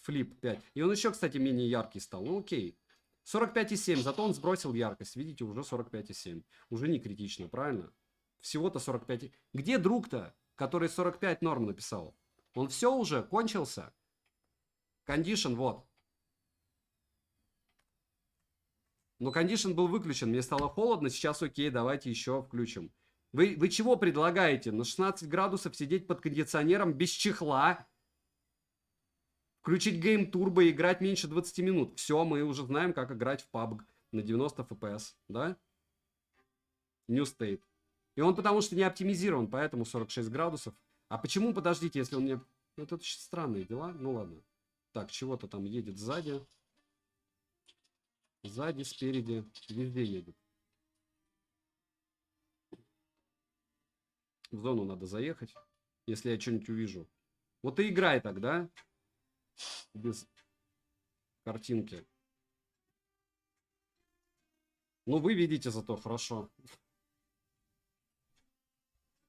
Flip 5. И он еще, кстати, менее яркий стал. Ну, окей. 45,7. Зато он сбросил яркость. Видите, уже 45,7. Уже не критично, правильно? Всего-то 45. Где друг-то, который 45 норм написал? Он все уже кончился? Кондишн, вот. Но кондишн был выключен. Мне стало холодно. Сейчас окей, давайте еще включим. Вы чего предлагаете? На 16 градусов сидеть под кондиционером без чехла? Включить Game Turbo и играть меньше 20 минут. Все, мы уже знаем, как играть в PUBG на 90 FPS, да? New State. И он потому что не оптимизирован, поэтому 46 градусов. А почему, подождите, если он не... Это очень странные дела. Ну ладно. Так, чего-то там едет сзади. Сзади, спереди, везде едет. В зону надо заехать, если я что-нибудь увижу. Вот и играй тогда. Без картинки. Ну, вы видите зато хорошо.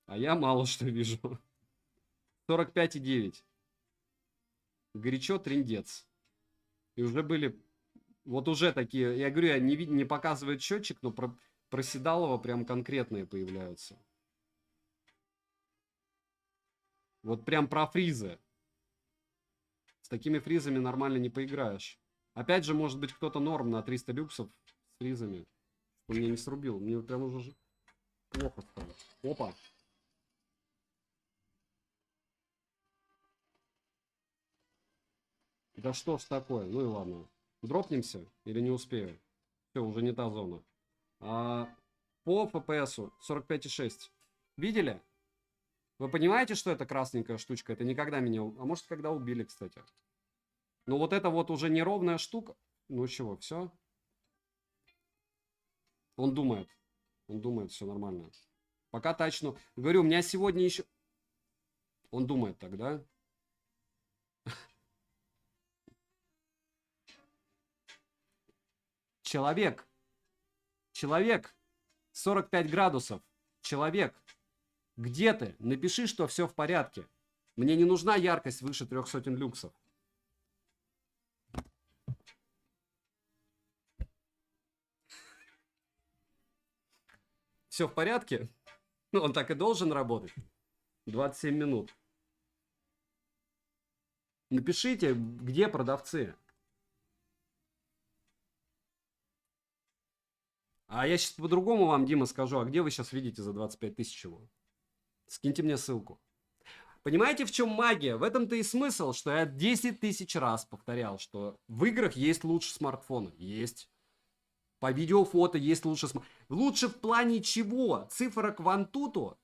А я мало что вижу. 45,9. Горячо, трындец. И уже были... Вот уже такие... Я говорю, не показывает счетчик, но проседалово прям конкретные появляются. Вот прям про фризы. С такими фризами нормально не поиграешь. Опять же, может быть, кто-то норм на 300 люксов с фризами. Он меня не срубил. Мне прям уже плохо стало. Опа. Да что ж такое? Ну и ладно. Дропнемся или не успею? Все, уже не та зона. По FPS 45,6. Видели? Вы понимаете, что это красненькая штучка? Это никогда меня... А может, когда убили, кстати. Но вот это вот уже неровная штука. Ну чего, все? Он думает. Он думает, все нормально. Пока тачну. Говорю, у меня сегодня еще... Он думает тогда. Человек. Человек. 45 градусов. Человек. Где ты? Напиши, что все в порядке. Мне не нужна яркость выше 300 люксов. Все в порядке? Ну, он так и должен работать. 27 минут. Напишите, где продавцы. А я сейчас по-другому вам, Дима, скажу. А где вы сейчас видите за 25 тысяч его? Скиньте мне ссылку. Понимаете, в чем магия? В этом-то и смысл, что я 10 тысяч раз повторял, что в играх есть лучше смартфона. Есть. По видеофото есть лучше смартфона. Лучше в плане чего? Цифрок в Antutu?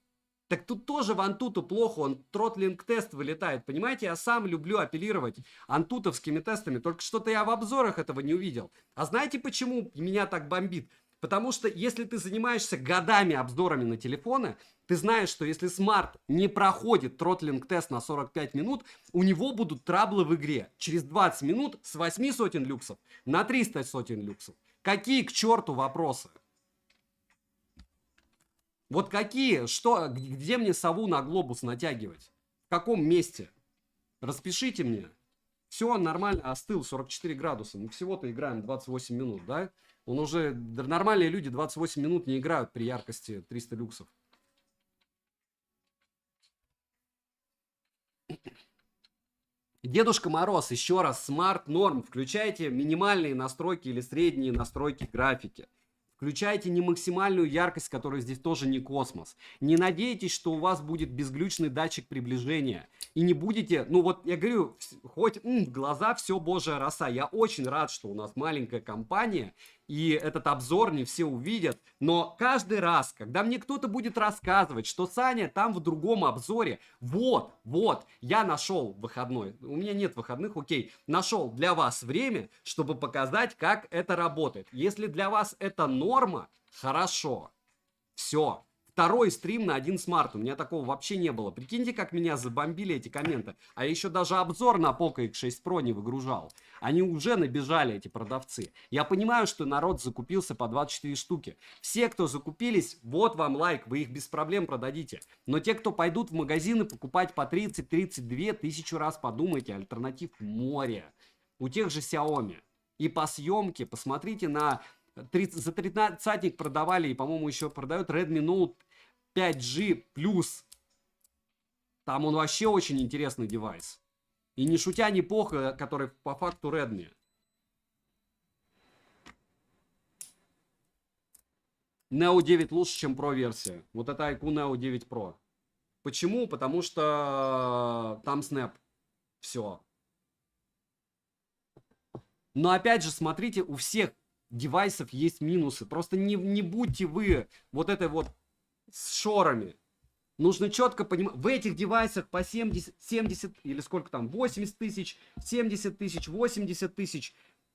Так тут тоже в Antutu плохо, он тротлинг-тест вылетает. Понимаете, я сам люблю апеллировать антутовскими тестами, только что-то я в обзорах этого не увидел. А знаете, почему меня так бомбит? Потому что если ты занимаешься годами обзорами на телефоны, ты знаешь, что если смарт не проходит тротлинг-тест на 45 минут, у него будут траблы в игре. Через 20 минут с 8 сотен люксов на 300 сотен люксов. Какие к черту вопросы? Вот какие? Что? Где мне сову на глобус натягивать? В каком месте? Распишите мне. Все нормально, остыл, 44 градуса. Мы всего-то играем 28 минут, да? Он уже... Нормальные люди 28 минут не играют при яркости 300 люксов. Дедушка Мороз, еще раз, Smart Norm. Включайте минимальные настройки или средние настройки графики. Включайте не максимальную яркость, которая здесь тоже не космос. Не надейтесь, что у вас будет безглючный датчик приближения. И не будете, ну вот я говорю, хоть в глаза все божья роса. Я очень рад, что у нас маленькая компания, и этот обзор не все увидят. Но каждый раз, когда мне кто-то будет рассказывать, что Саня там в другом обзоре, вот, я нашел выходной. У меня нет выходных, окей. Нашел для вас время, чтобы показать, как это работает. Если для вас это норма, хорошо. Все. Второй стрим на один смарт. У меня такого вообще не было. Прикиньте, как меня забомбили эти комменты. А я еще даже обзор на Poco X6 Pro не выгружал. Они уже набежали, эти продавцы. Я понимаю, что народ закупился по 24 штуки. Все, кто закупились, вот вам лайк, вы их без проблем продадите. Но те, кто пойдут в магазины покупать по 30-32, тысячу раз подумайте, альтернатив море. У тех же Xiaomi. И по съемке, посмотрите на... За 13-ник продавали, и, по-моему, еще продают Redmi Note 5G Plus. Там он вообще очень интересный девайс. И не шутя, не плохо, который по факту Redmi. Neo 9 лучше, чем Pro версия. Вот это iQOO Neo 9 Pro. Почему? Потому что там Snap. Все. Но опять же, смотрите, у всех девайсов есть минусы. Просто не будьте вы вот этой вот с шорами. Нужно четко понимать, в этих девайсах по 70 или сколько там, 80 тысяч, 70 тысяч, 80 тысяч.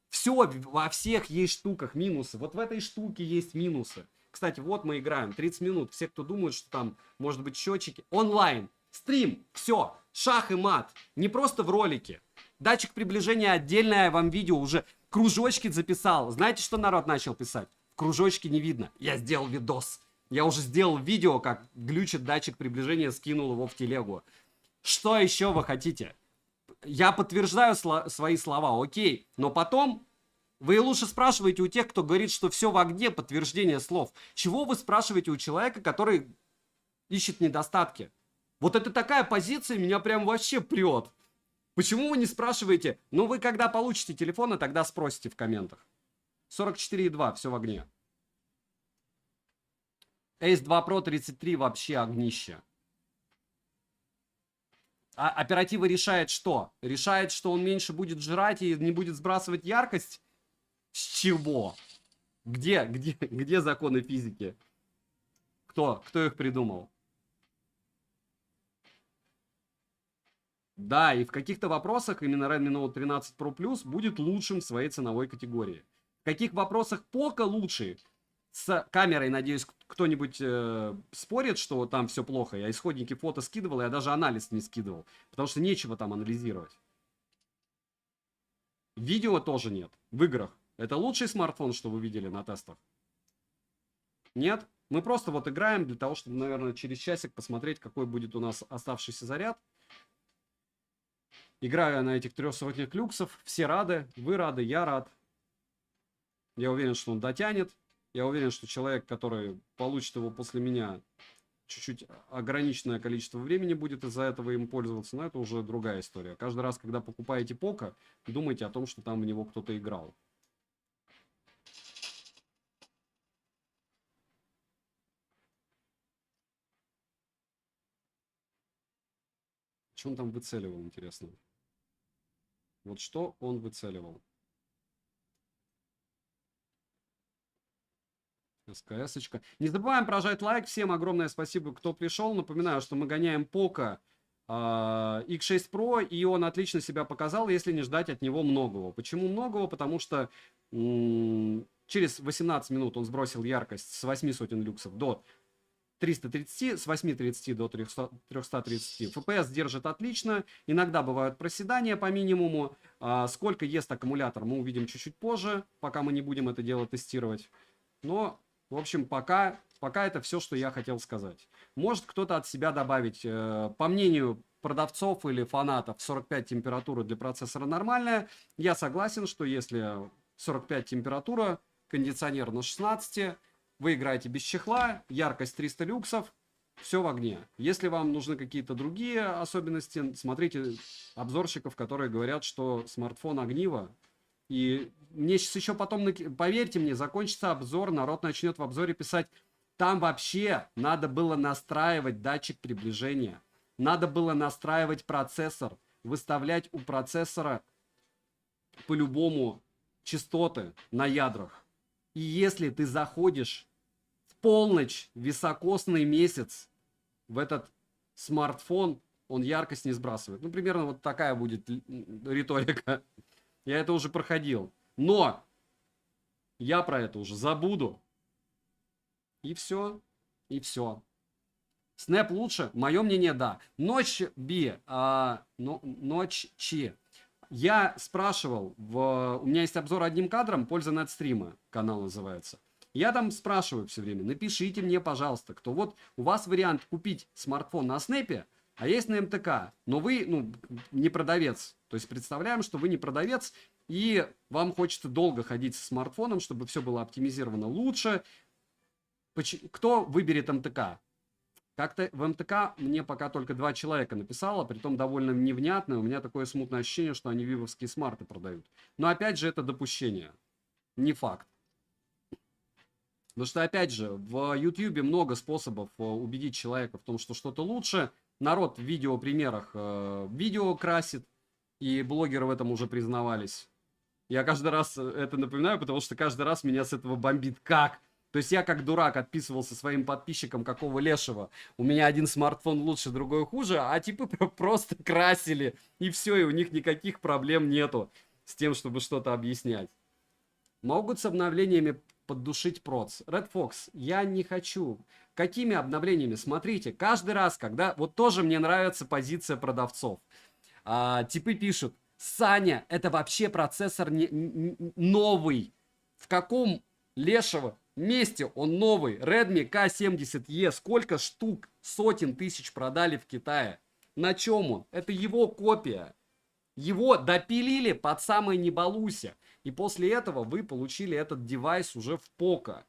Все, во всех есть штуках минусы. Вот в этой штуке есть минусы. Кстати, вот мы играем 30 минут. Все, кто думают, что там может быть счетчики. Онлайн. Стрим. Все. Шах и мат. Не просто в ролике. Датчик приближения отдельное, я вам видео уже кружочки записал. Знаете, что народ начал писать? В кружочке не видно. Я сделал видос. Я уже сделал видео, как глючит датчик приближения, скинул его в телегу. Что еще вы хотите? Я подтверждаю свои слова, окей. Но потом вы лучше спрашиваете у тех, кто говорит, что все в огне, подтверждение слов. Чего вы спрашиваете у человека, который ищет недостатки? Вот это такая позиция меня прям вообще прет. Почему вы не спрашиваете? Ну, вы когда получите телефон, тогда спросите в комментах. 44,2, все в огне. Ace 2 Pro 33 вообще огнище. А оператива решает что? Решает, что он меньше будет жрать и не будет сбрасывать яркость? С чего? Где законы физики? Кто их придумал? Да, и в каких-то вопросах именно Redmi Note 13 Pro Plus будет лучшим в своей ценовой категории. В каких вопросах Poco лучше? С камерой, надеюсь, кто-нибудь спорит, что там все плохо. Я исходники фото скидывал, я даже анализ не скидывал. Потому что нечего там анализировать. Видео тоже нет. В играх. Это лучший смартфон, что вы видели на тестах? Нет? Мы просто вот играем для того, чтобы, наверное, через часик посмотреть, какой будет у нас оставшийся заряд. Играю на этих 3 сотнях люксов. Все рады. Вы рады, я рад. Я уверен, что он дотянет. Я уверен, что человек, который получит его после меня, чуть-чуть ограниченное количество времени будет из-за этого им пользоваться. Но это уже другая история. Каждый раз, когда покупаете Poco, думайте о том, что там в него кто-то играл. Что он там выцеливал, интересно? Вот что он выцеливал? СКС-очка. Не забываем прожать лайк. Всем огромное спасибо, кто пришел. Напоминаю, что мы гоняем Poco X6 Pro, и он отлично себя показал, если не ждать от него многого. Почему многого? Потому что через 18 минут он сбросил яркость с 8 сотен люксов до 330, с 830 до 330. FPS держит отлично. Иногда бывают проседания по минимуму. Сколько ест аккумулятор, мы увидим чуть-чуть позже, пока мы не будем это дело тестировать. Но, в общем, пока это все, что я хотел сказать. Может кто-то от себя добавить. По мнению продавцов или фанатов, 45 температура для процессора нормальная. Я согласен, что если 45 температура, кондиционер на 16, вы играете без чехла, яркость 300 люксов, все в огне. Если вам нужны какие-то другие особенности, смотрите обзорщиков, которые говорят, что смартфон огниво. И мне сейчас еще потом, поверьте мне, закончится обзор, народ начнет в обзоре писать, там вообще надо было настраивать датчик приближения, надо было настраивать процессор, выставлять у процессора по-любому частоты на ядрах. И если ты заходишь в полночь, високосный месяц в этот смартфон, он яркость не сбрасывает. Ну, примерно вот такая будет риторика. Я это уже проходил. Но я про это уже забуду. И все. И все. Снэп лучше? Мое мнение, да. Ночь Би. Ночи. Я спрашивал, у меня есть обзор одним кадром, польза нетстрима, канал называется. Я там спрашиваю все время, напишите мне, пожалуйста, кто вот у вас вариант купить смартфон на Снэпе, а есть на МТК, но вы, не продавец. То есть представляем, что вы не продавец, и вам хочется долго ходить со смартфоном, чтобы все было оптимизировано лучше. Кто выберет МТК? Как-то в МТК мне пока только 2 человека написало, притом довольно невнятно. У меня такое смутное ощущение, что они вивовские смарты продают. Но опять же, это допущение. Не факт. Потому что, опять же, в YouTube много способов убедить человека в том, что что-то лучше. Народ в видеопримерах видео красит, и блогеры в этом уже признавались. Я каждый раз это напоминаю, потому что каждый раз меня с этого бомбит. Как? То есть я как дурак отписывался своим подписчикам, какого лешего. У меня один смартфон лучше, другой хуже, а типы просто красили. И все, и у них никаких проблем нету с тем, чтобы что-то объяснять. Могут с обновлениями поддушить проц. Red Fox, я не хочу. Какими обновлениями? Смотрите, каждый раз, когда... Вот тоже мне нравится позиция продавцов. Типы пишут, Саня, это вообще процессор новый. В каком лешего месте он новый? Redmi K70E. Сколько штук, сотен тысяч продали в Китае? На чем он? Это его копия. Его допилили под самой небалуся. И после этого вы получили этот девайс уже в поко.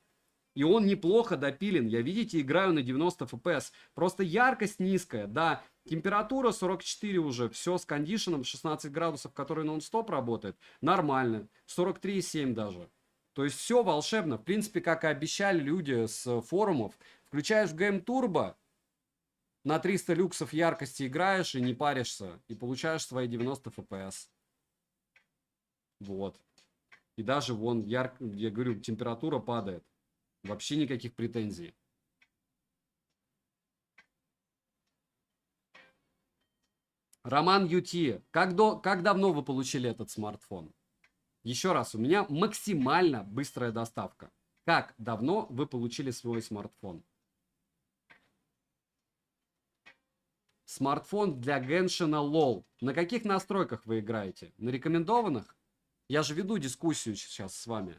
И он неплохо допилен. Я, видите, играю на 90 FPS. Просто яркость низкая, да. Температура 44 уже. Все с кондишеном 16 градусов, который нон-стоп работает. Нормально. 43,7 даже. То есть все волшебно. В принципе, как и обещали люди с форумов. Включаешь Game Turbo, на 300 люксов яркости играешь и не паришься. И получаешь свои 90 FPS. Вот. И даже вон, я говорю, температура падает. Вообще никаких претензий. Роман Юти, как давно вы получили этот смартфон? Еще раз, у меня максимально быстрая доставка. Как давно вы получили свой смартфон? Смартфон для Геншина LOL. На каких настройках вы играете? На рекомендованных? Я же веду дискуссию сейчас с вами.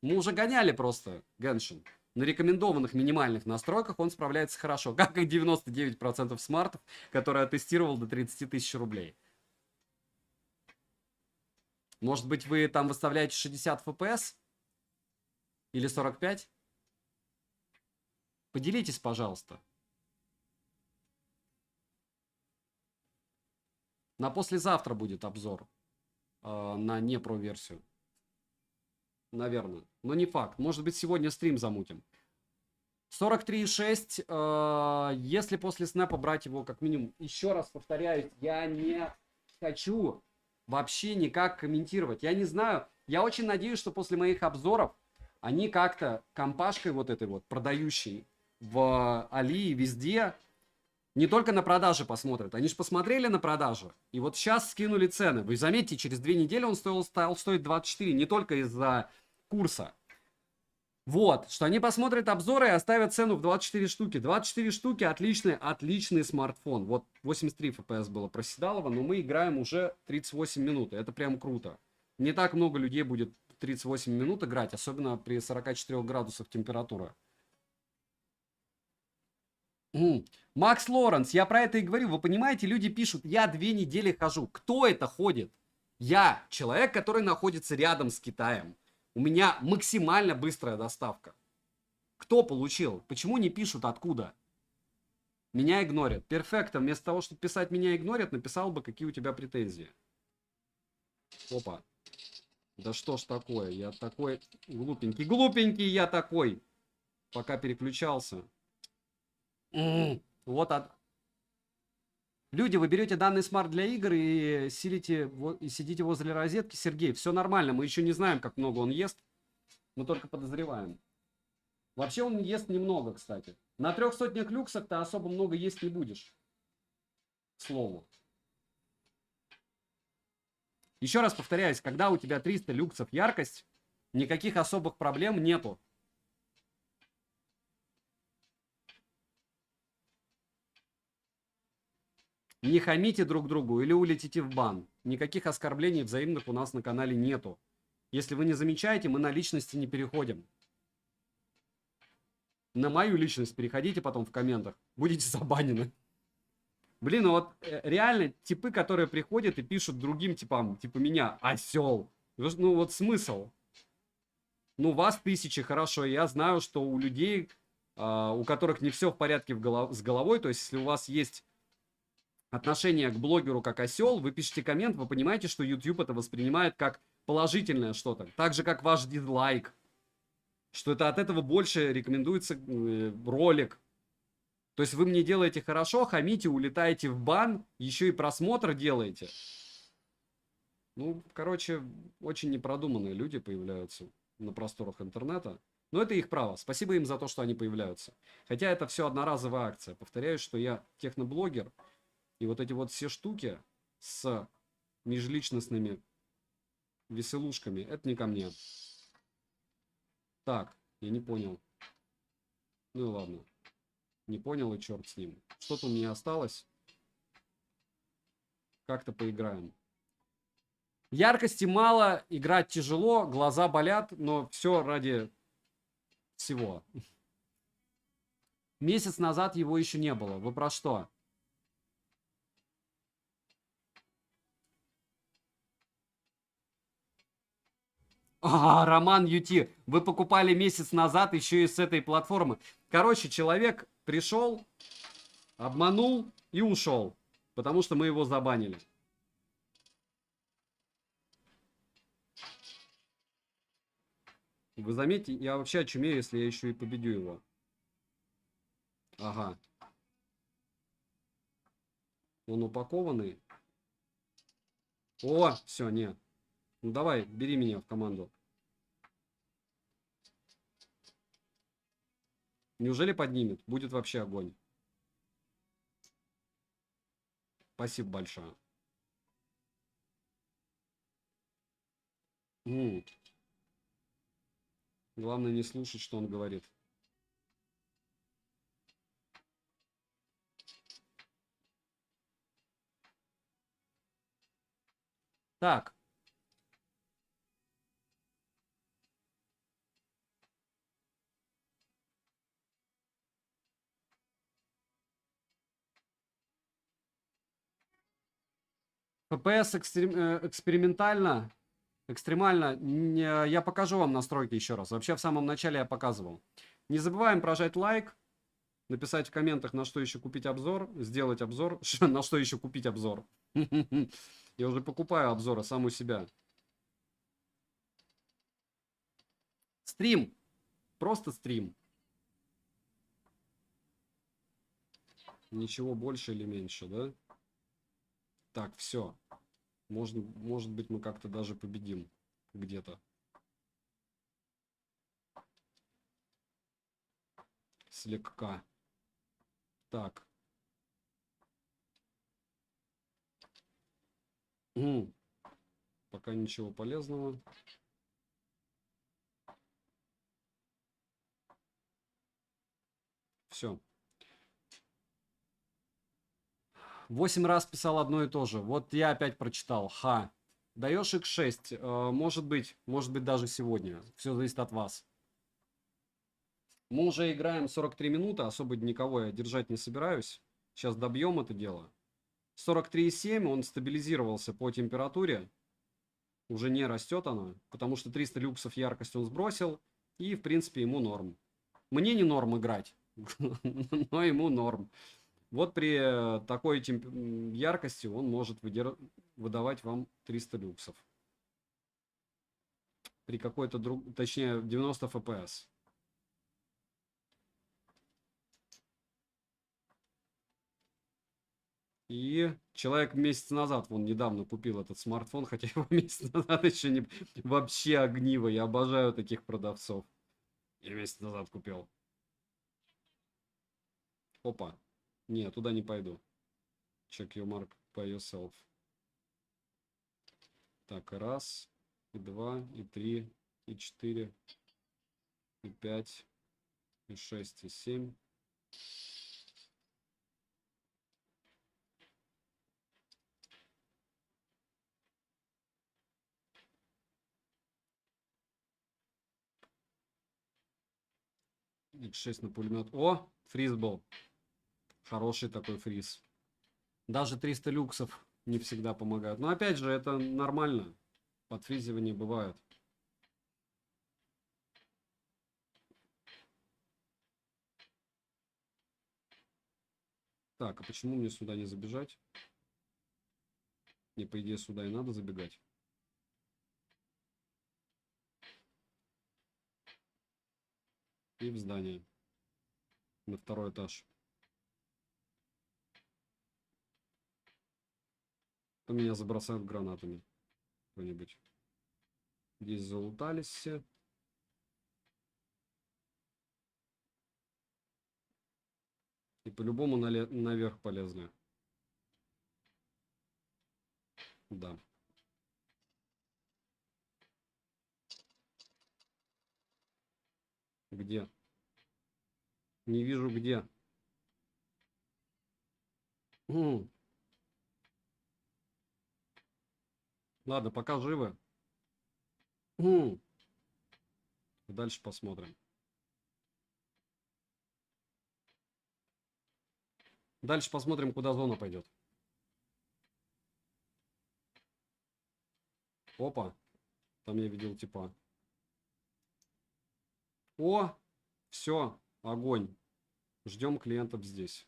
Мы уже гоняли просто Геншин. На рекомендованных минимальных настройках он справляется хорошо. Как и 99% смартов, которые я тестировал до 30 тысяч рублей. Может быть, вы там выставляете 60 FPS? Или 45? Поделитесь, пожалуйста. На послезавтра будет обзор на не про версию. Наверное. Но не факт. Может быть, сегодня стрим замутим. 43,6. Если после снэпа брать его как минимум. Еще раз повторяюсь, я не хочу вообще никак комментировать. Я не знаю. Я очень надеюсь, что после моих обзоров они как-то компашкой вот этой вот продающей в Али и везде не только на продаже посмотрят. Они же посмотрели на продажу. И вот сейчас скинули цены. Вы заметьте, через 2 недели он стал стоить 24. Не только из-за курса. Вот, что они посмотрят обзоры и оставят цену в 24 штуки. 24 штуки, отличный смартфон. Вот 83 FPS было проседалово, но мы играем уже 38 минут. Это прям круто. Не так много людей будет 38 минут играть, особенно при 44 градусах температура. Макс Лоренс, я про это и говорю. Вы понимаете, люди пишут, я 2 недели хожу. Кто это ходит? Я человек, который находится рядом с Китаем. У меня максимально быстрая доставка. Кто получил? Почему не пишут откуда? Меня игнорят. Перфекто. Вместо того, чтобы писать «меня игнорят», написал бы, какие у тебя претензии. Опа. Да что ж такое? Я такой глупенький. Глупенький я такой. Пока переключался. Вот Люди, вы берете данный смарт для игр и сидите возле розетки. Сергей, все нормально. Мы еще не знаем, как много он ест. Мы только подозреваем. Вообще он ест немного, кстати. На 300 люксах ты особо много есть не будешь. К слову. Еще раз повторяюсь, когда у тебя 300 люксов яркость, никаких особых проблем нету. Не хамите друг другу или улетите в бан. Никаких оскорблений взаимных у нас на канале нету. Если вы не замечаете, мы на личности не переходим. На мою личность переходите потом в комментах. Будете забанены. Блин, ну вот реально типы, которые приходят и пишут другим типам, типа меня, осел. Ну вот смысл. Ну вас тысячи, хорошо. Я знаю, что у людей, у которых не все в порядке с головой, то есть если у вас есть отношение к блогеру как осел, вы пишете коммент, вы понимаете, что YouTube это воспринимает как положительное что-то. Так же, как ваш дизлайк. Что это от этого больше рекомендуется ролик. То есть вы мне делаете хорошо, хамите, улетаете в бан, еще и просмотр делаете. Ну, короче, очень непродуманные люди появляются на просторах интернета. Но это их право. Спасибо им за то, что они появляются. Хотя это все одноразовая акция. Повторяю, что я техноблогер. И вот эти вот все штуки с межличностными веселушками, это не ко мне. Так, я не понял. Ну и ладно. Не понял, и черт с ним. Что-то у меня осталось. Как-то поиграем. Яркости мало, играть тяжело, глаза болят, но все ради всего. Месяц назад его еще не было. Вы про что? Роман Юти. Вы покупали месяц назад еще и с этой платформы. Короче, человек пришел, обманул и ушел. Потому что мы его забанили. Вы заметите, я вообще очумею, если я еще и победю его. Ага. Он упакованный. О, все, нет. Ну давай, бери меня в команду. Неужели поднимет? Будет вообще огонь. Спасибо большое. М. Главное не слушать, что он говорит. Так. FPS экспериментально. Экстремально. Я покажу вам настройки еще раз. Вообще в самом начале я показывал. Не забываем прожать лайк. Написать в комментах, на что еще купить обзор. Сделать обзор. На что еще купить обзор. Я уже покупаю обзоры сам у себя. Стрим. Просто стрим. Ничего больше или меньше, да? Так, все. Может быть, мы как-то даже победим. Где-то. Слегка. Так. Пока ничего полезного. Все. 8 раз писал одно и то же. Вот я опять прочитал. Ха. Даешь x6. Может быть даже сегодня. Все зависит от вас. Мы уже играем 43 минуты. Особо никого я держать не собираюсь. Сейчас добьем это дело. 43,7. Он стабилизировался по температуре. Уже не растет она. Потому что 300 люксов яркость он сбросил. И в принципе ему норм. Мне не норм играть. Но ему норм. Вот при такой яркости он может выдавать вам 300 люксов. При какой-то точнее 90 FPS. И человек месяц назад, вон недавно купил этот смартфон, хотя его месяц назад еще не... Вообще огниво, я обожаю таких продавцов. Я месяц назад купил. Опа. Не, туда не пойду. Check your mark by yourself. Так, раз, и два, и три, и четыре, и пять, и шесть, и семь. X6 на пулемет. О, фриз был. Хороший такой фриз. Даже 300 люксов не всегда помогают. Но опять же, это нормально. Подфризивания бывают. Так, а почему мне сюда не забежать? Мне, по идее, сюда и надо забегать. И в здание. На второй этаж. То меня забросают гранатами. Кто-нибудь. Здесь залутались все. И по-любому наверх полезли. Да. Где? Не вижу где. Ладно, пока живы. Дальше посмотрим. Дальше посмотрим, куда зона пойдет. Опа. Там я видел типа. О! Все. Огонь. Ждем клиентов здесь.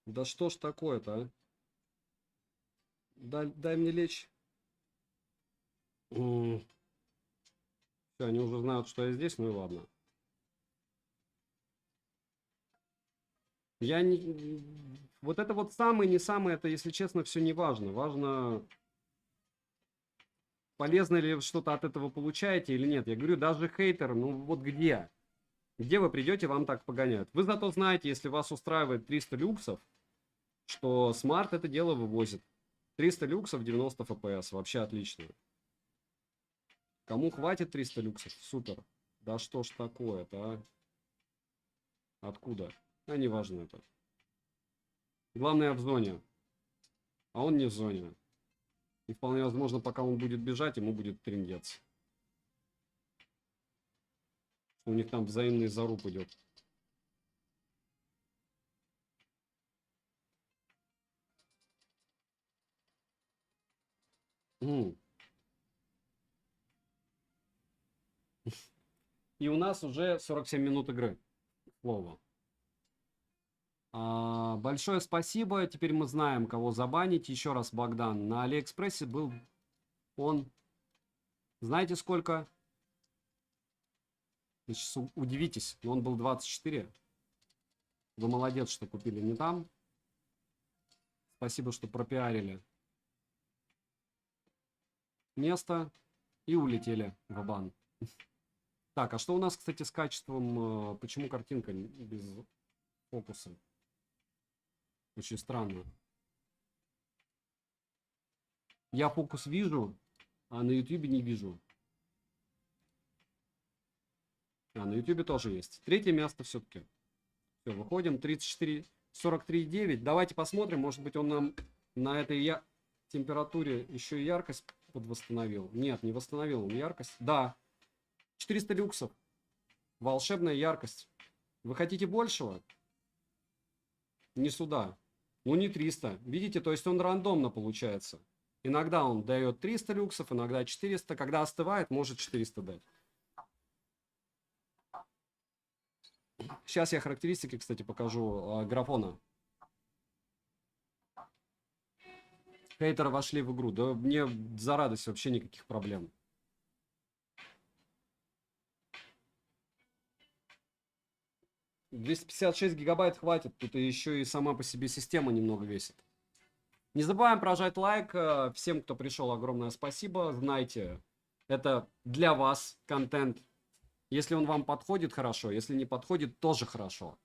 Да что ж такое-то, а? Дай мне лечь. Все, они уже знают, что я здесь, ну и ладно. Я не... Вот это вот самый, не самый, это, если честно, все не важно. Важно, полезно ли что-то от этого получаете или нет. Я говорю, даже хейтер, ну вот где? Где вы придете, вам так погоняют. Вы зато знаете, если вас устраивает 300 люксов, что смарт это дело вывозит. 300 люксов, 90 фпс. Вообще отлично. Кому хватит 300 люксов? Супер. Да что ж такое-то, а? Откуда? А не важно это. Главное в зоне. А он не в зоне. И вполне возможно, пока он будет бежать, ему будет трындец. У них там взаимный заруб идет. И у нас уже 47 минут игры. Слово. Большое спасибо. Теперь мы знаем, кого забанить. Еще раз, Богдан. На Алиэкспрессе был он... Знаете, сколько? Вы сейчас удивитесь. Но он был 24. Вы молодец, что купили не там. Спасибо, что пропиарили место. И улетели в бан. Так, а что у нас, кстати, с качеством? Почему картинка без фокуса? Очень странно. Я фокус вижу, а на YouTube не вижу. А, на YouTube тоже есть. Третье место все-таки. Все, выходим. 34, 43,9. Давайте посмотрим. Может быть, он нам на этой температуре еще и яркость подвосстановил. Нет, не восстановил он яркость. Да. 400 люксов. Волшебная яркость. Вы хотите большего? Не сюда. Ну, не 300. Видите, то есть он рандомно получается. Иногда он дает 300 люксов, иногда 400. Когда остывает, может 400 дать. Сейчас я характеристики, кстати, покажу графона. Хейтеры вошли в игру. Да мне за радость вообще никаких проблем. $256 гигабайт хватит. Тут еще и сама по себе система немного весит. Не забываем прожать лайк. Всем, кто пришел, огромное спасибо. Знайте, это для вас контент. Если он вам подходит, хорошо. Если не подходит, тоже хорошо.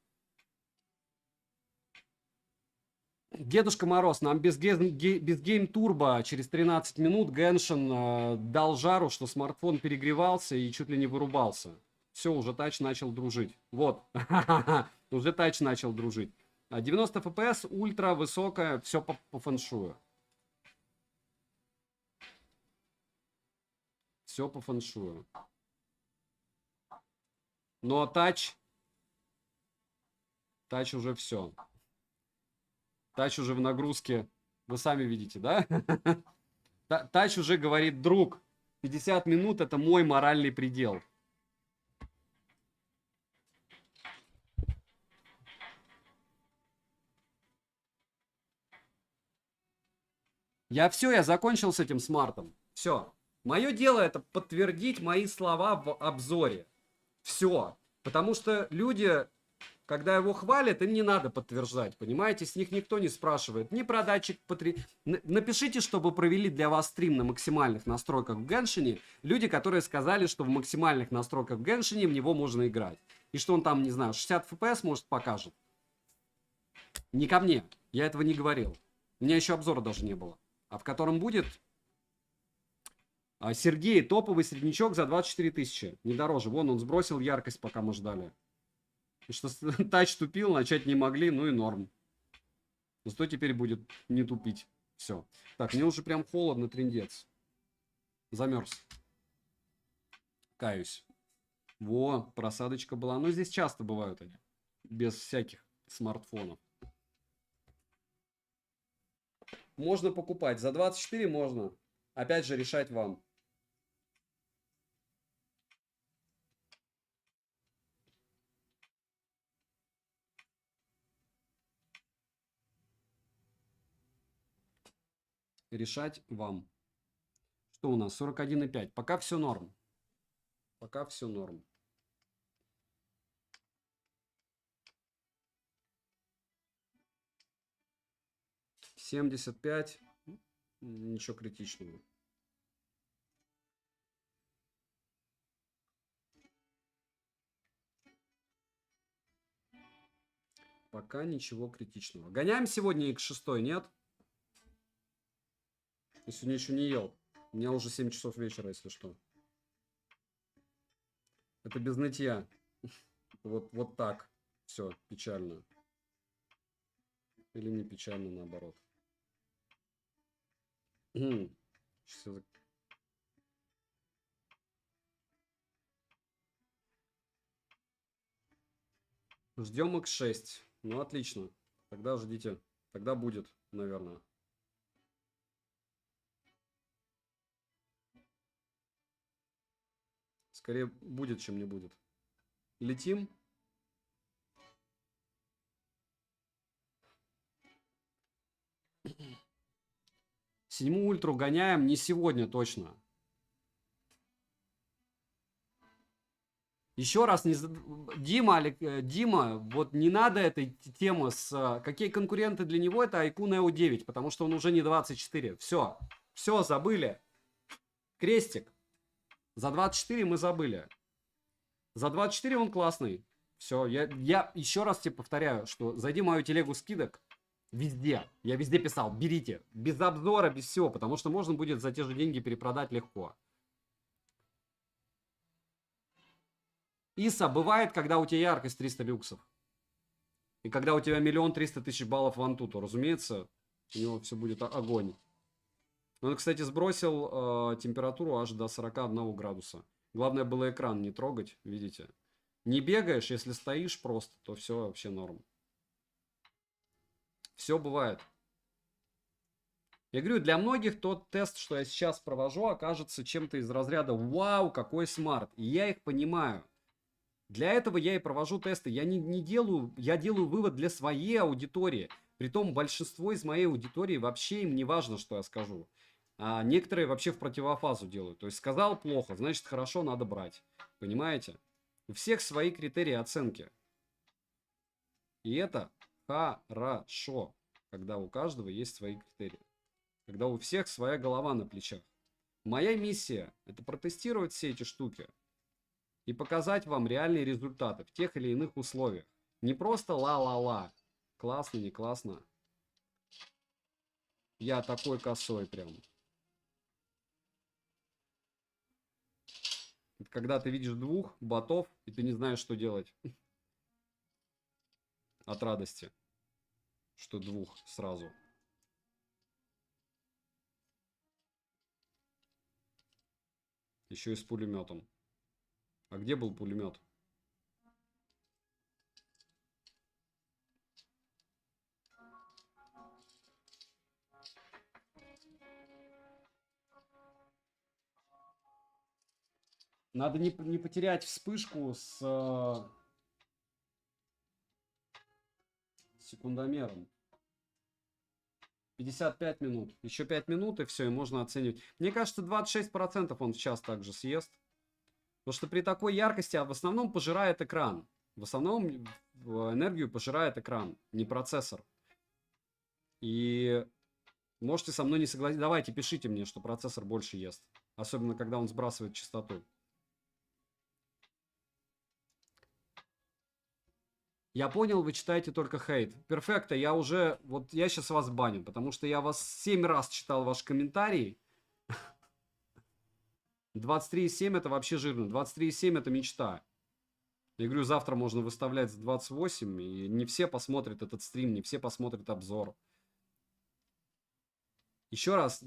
Дедушка Мороз, нам без Game Turbo через 13 минут Геншин дал жару, что смартфон перегревался и чуть ли не вырубался. Все, уже тач начал дружить. Вот, уже тач начал дружить. 90 FPS, ультра, высокая, все по фэншую. Все по фэншую. Но тач уже все. Тач уже в нагрузке. Вы сами видите, да? Тач уже говорит, друг, 50 минут это мой моральный предел. Я закончил с этим смартом. Все. Мое дело это подтвердить мои слова в обзоре. Все. Потому что люди, когда его хвалят, им не надо подтверждать. Понимаете, с них никто не спрашивает. Ни про датчик Напишите, чтобы провели для вас стрим на максимальных настройках в Геншине. Люди, которые сказали, что в максимальных настройках в Геншине в него можно играть. И что он там, не знаю, 60 FPS может покажет. Не ко мне. Я этого не говорил. У меня еще обзора даже не было. А в котором будет Сергей, топовый среднячок за 24 тысячи. Не дороже. Вон он сбросил яркость, пока мы ждали. И что тач тупил, начать не могли, ну и норм. Зато теперь будет не тупить. Все. Так, мне уже прям холодно, трындец. Замерз. Каюсь. Во, просадочка была. Ну, здесь часто бывают они. Без всяких смартфонов. Можно покупать. За 24 можно. Опять же, решать вам. Решать вам. Что у нас? 41,5. Пока все норм. Пока все норм. $75. Ничего критичного. Пока ничего критичного. Гоняем сегодня X6, нет? Я сегодня еще не ел. У меня уже 7 часов вечера, если что. Это без нытья. Вот так. Все, печально. Или не печально, наоборот. Сейчас я... Ждем X6. Ну, отлично. Тогда ждите. Тогда будет, наверное. Скорее будет, чем не будет. Летим. Седьмую ультру гоняем не сегодня точно. Еще раз, Дима, вот не надо этой темы с... Какие конкуренты для него? Это iQOO Neo 9, потому что он уже не 24. Все, забыли. Крестик. За 24 мы забыли. За 24 он классный. Все, я еще раз тебе повторяю, что зайди в мою телегу скидок. Везде. Я везде писал, берите. Без обзора, без всего, потому что можно будет за те же деньги перепродать легко. Иса, бывает, когда у тебя яркость 300 люксов. И когда у тебя 1 300 000 баллов в анту, то, разумеется, у него все будет огонь. Он, кстати, сбросил температуру аж до 41 градуса. Главное было экран не трогать, видите. Не бегаешь, если стоишь просто, то все вообще норм. Все бывает. Я говорю, для многих тот тест, что я сейчас провожу, окажется чем-то из разряда «Вау, какой смарт!» И я их понимаю. Для этого я и провожу тесты. Я не делаю, я делаю вывод для своей аудитории. Притом большинство из моей аудитории вообще им не важно, что я скажу. А некоторые вообще в противофазу делают. То есть сказал плохо, значит хорошо, надо брать. Понимаете? У всех свои критерии оценки. И это хорошо, когда у каждого есть свои критерии. Когда у всех своя голова на плечах. Моя миссия – это протестировать все эти штуки и показать вам реальные результаты в тех или иных условиях. Не просто ла-ла-ла. Классно, не классно. Я такой косой прям. Это когда ты видишь двух ботов, и ты не знаешь, что делать. От радости. Что двух сразу. Еще и с пулеметом. А где был пулемет? Надо не потерять вспышку с секундомером. 55 минут. Еще 5 минут и все, и можно оценивать. Мне кажется, 26% он в час также съест. Потому что при такой яркости в основном пожирает экран. В основном энергию пожирает экран, не процессор. И можете со мной не согласиться. Давайте, пишите мне, что процессор больше ест. Особенно, когда он сбрасывает частоту. Я понял, вы читаете только хейт. Перфекто, вот я сейчас вас баню, потому что я вас 7 раз читал ваши комментарии. 23,7 это вообще жирно. 23,7 это мечта. Я говорю, завтра можно выставлять за 28, и не все посмотрят этот стрим, не все посмотрят обзор. Еще раз,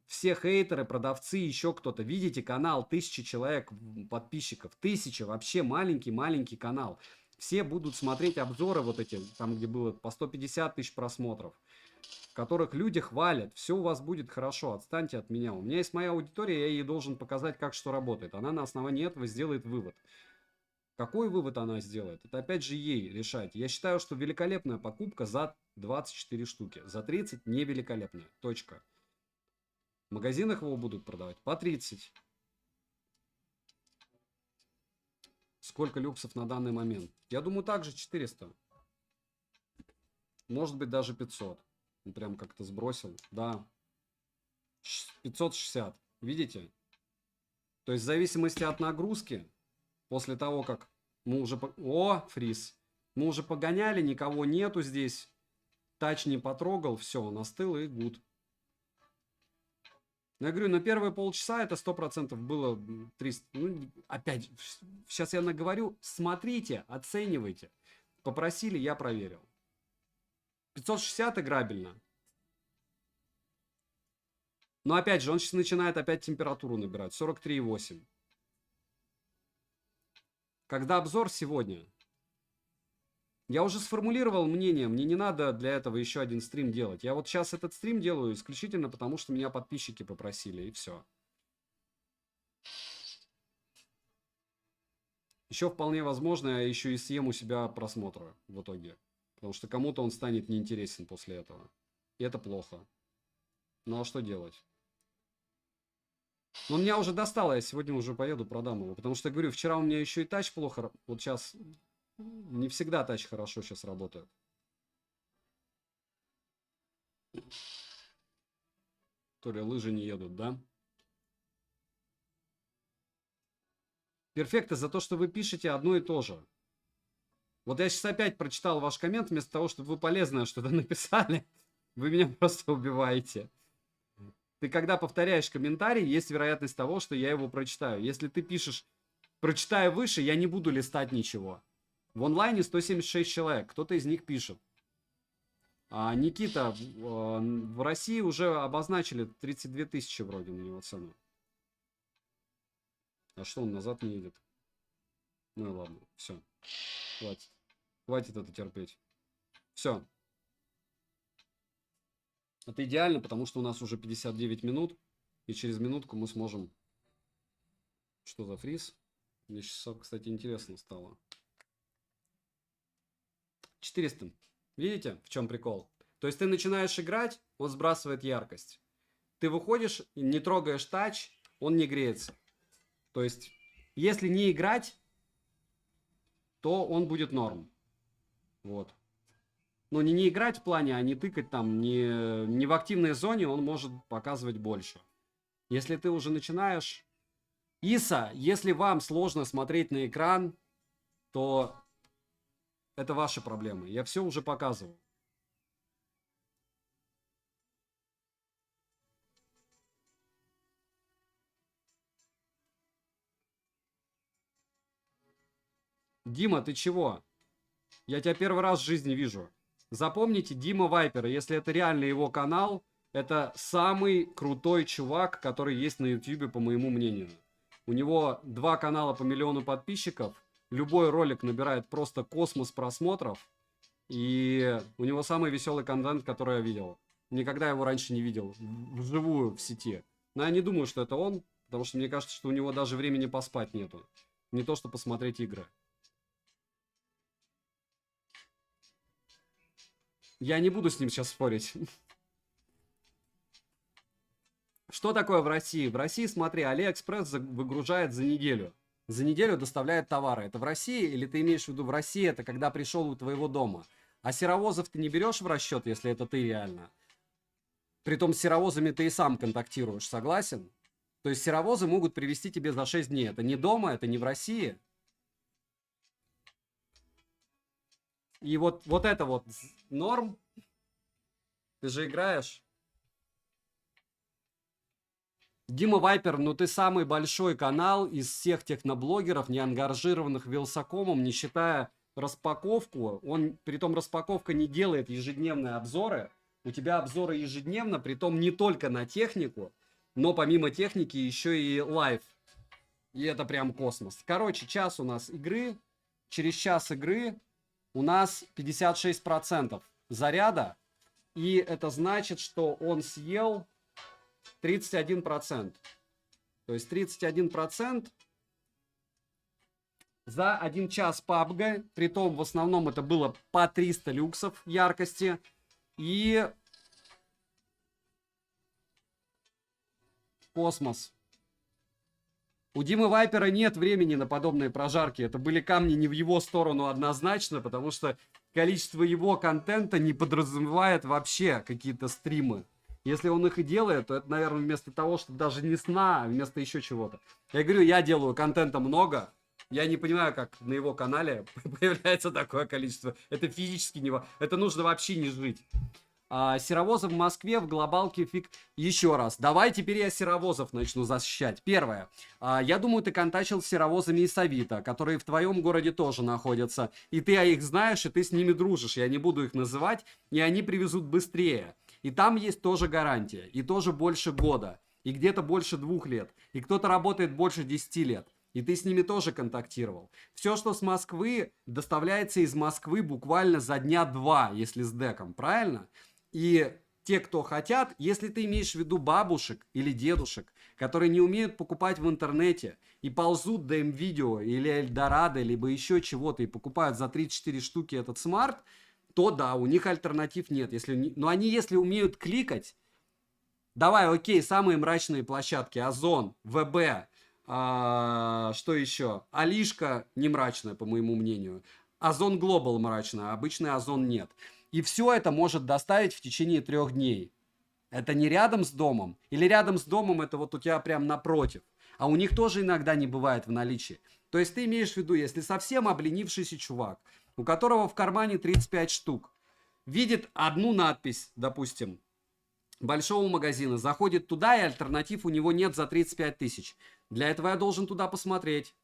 все хейтеры, продавцы, еще кто-то, видите канал, 1000 человек подписчиков, 1000, вообще маленький канал. Все будут смотреть обзоры вот эти, там где было по 150 тысяч просмотров, в которых люди хвалят, все у вас будет хорошо, отстаньте от меня. У меня есть моя аудитория, я ей должен показать, как что работает. Она на основании этого сделает вывод. Какой вывод она сделает? Это опять же ей решать. Я считаю, что великолепная покупка за 24 штуки. За 30 не великолепная. Точка. В магазинах его будут продавать по 30. Сколько люксов на данный момент? Я думаю, также 400. Может быть, даже 500. Он прям как-то сбросил. Да. 560. Видите? То есть в зависимости от нагрузки, после того, как мы уже... О, фриз. Мы уже погоняли, никого нету здесь. Тач не потрогал, все, он остыл и гуд. Я говорю, на первые полчаса это 100% было 300. Ну, опять, сейчас я наговорю, смотрите, оценивайте. Попросили, я проверил. 560 играбельно. Но опять же, он сейчас начинает опять температуру набирать. 43,8. Когда обзор сегодня? Я уже сформулировал мнение, мне не надо для этого еще один стрим делать. Я вот сейчас этот стрим делаю исключительно потому, что меня подписчики попросили, и все. Еще вполне возможно, я еще и съем у себя просмотры в итоге. Потому что кому-то он станет неинтересен после этого. И это плохо. Ну а что делать? Но меня уже достало, я сегодня уже поеду, продам его. Потому что, я говорю, вчера у меня еще и тач плохо. Вот сейчас не всегда тач хорошо сейчас работает. То ли лыжи не едут, да? Перфекто за то, что вы пишете одно и то же. Вот я сейчас опять прочитал ваш коммент, вместо того, чтобы вы полезное что-то написали, вы меня просто убиваете. Ты когда повторяешь комментарий, есть вероятность того, что я его прочитаю. Если ты пишешь «прочитаю выше», я не буду листать ничего. В онлайне 176 человек, кто-то из них пишет. А Никита, в России уже обозначили 32 тысячи вроде на него цену. А что, он назад не едет? Ну и ладно, все. Хватит. Хватит это терпеть. Все. Это идеально, потому что у нас уже 59 минут. И через минутку мы сможем... Что за фриз? Мне сейчас, кстати, интересно стало. 400. Видите, в чем прикол? То есть ты начинаешь играть, он сбрасывает яркость. Ты выходишь, не трогаешь тач, он не греется. То есть, если не играть, то он будет норм. Вот. Ну, не играть в плане, а не тыкать там, не в активной зоне, он может показывать больше. Если ты уже начинаешь... Иса, если вам сложно смотреть на экран, то это ваши проблемы. Я все уже показывал. Дима, ты чего? Я тебя первый раз в жизни вижу. Запомните, Дима Вайпер, если это реально его канал, это самый крутой чувак, который есть на YouTube, по моему мнению. У него 2 канала по 1 миллиону подписчиков. Любой ролик набирает просто космос просмотров. И у него самый веселый контент, который я видел. Никогда его раньше не видел. Вживую в сети. Но я не думаю, что это он. Потому что мне кажется, что у него даже времени поспать нету. Не то, что посмотреть игры. Я не буду с ним сейчас спорить. Что такое в России? В России, смотри, Алиэкспресс выгружает за неделю. За неделю доставляет товары. Это в России или ты имеешь в виду в России, это когда пришел у твоего дома? А серовозов ты не берешь в расчет, если это ты реально? Притом с серовозами ты и сам контактируешь, согласен? То есть серовозы могут привезти тебе за 6 дней. Это не дома, это не в России. И вот это вот норм. Ты же играешь. Дима Вайпер, ну ты самый большой канал из всех техноблогеров, не ангажированных Вилсакомом, не считая распаковку. Он, притом распаковка не делает ежедневные обзоры. У тебя обзоры ежедневно, притом не только на технику, но помимо техники еще и лайв. И это прям космос. Короче, час у нас игры. Через час игры у нас 56% заряда. И это значит, что он съел 31%. То есть 31% за 1 час PUBG. Притом в основном это было по 300 люксов яркости. И космос. У Димы Вайпера нет времени на подобные прожарки. Это были камни не в его сторону однозначно, потому что количество его контента не подразумевает вообще какие-то стримы. Если он их и делает, то это, наверное, вместо того, чтобы даже не сна, а вместо еще чего-то. Я говорю, я делаю контента много. Я не понимаю, как на его канале появляется такое количество. Это физически не... Это нужно вообще не жить. Серовозов в Москве в глобалке фиг. Еще раз. Давай теперь я серовозов начну защищать. Первое. Я думаю, ты контачил с серовозами из Авито, которые в твоем городе тоже находятся. И ты их знаешь, и ты с ними дружишь. Я не буду их называть. И они привезут быстрее. И там есть тоже гарантия. И тоже больше года. И где-то больше 2 лет. И кто-то работает больше 10 лет. И ты с ними тоже контактировал. Все, что с Москвы, доставляется из Москвы буквально за дня 2, если с деком. Правильно? И те, кто хотят, если ты имеешь в виду бабушек или дедушек, которые не умеют покупать в интернете и ползут до МВидео или Эльдорадо, либо еще чего-то и покупают за 3-4 штуки этот смарт, то да, у них альтернатив нет. Но они, если умеют кликать, давай, окей, самые мрачные площадки, Озон, ВБ, что еще? Алишка не мрачная, по моему мнению. Озон Глобал мрачная, обычный Озон нет. И все это может доставить в течение 3 дней. Это не рядом с домом. Или рядом с домом это вот у тебя прям напротив. А у них тоже иногда не бывает в наличии. То есть ты имеешь в виду, если совсем обленившийся чувак, у которого в кармане 35 штук, видит одну надпись, допустим, большого магазина, заходит туда, и альтернатив у него нет за 35 тысяч. Для этого я должен туда посмотреть.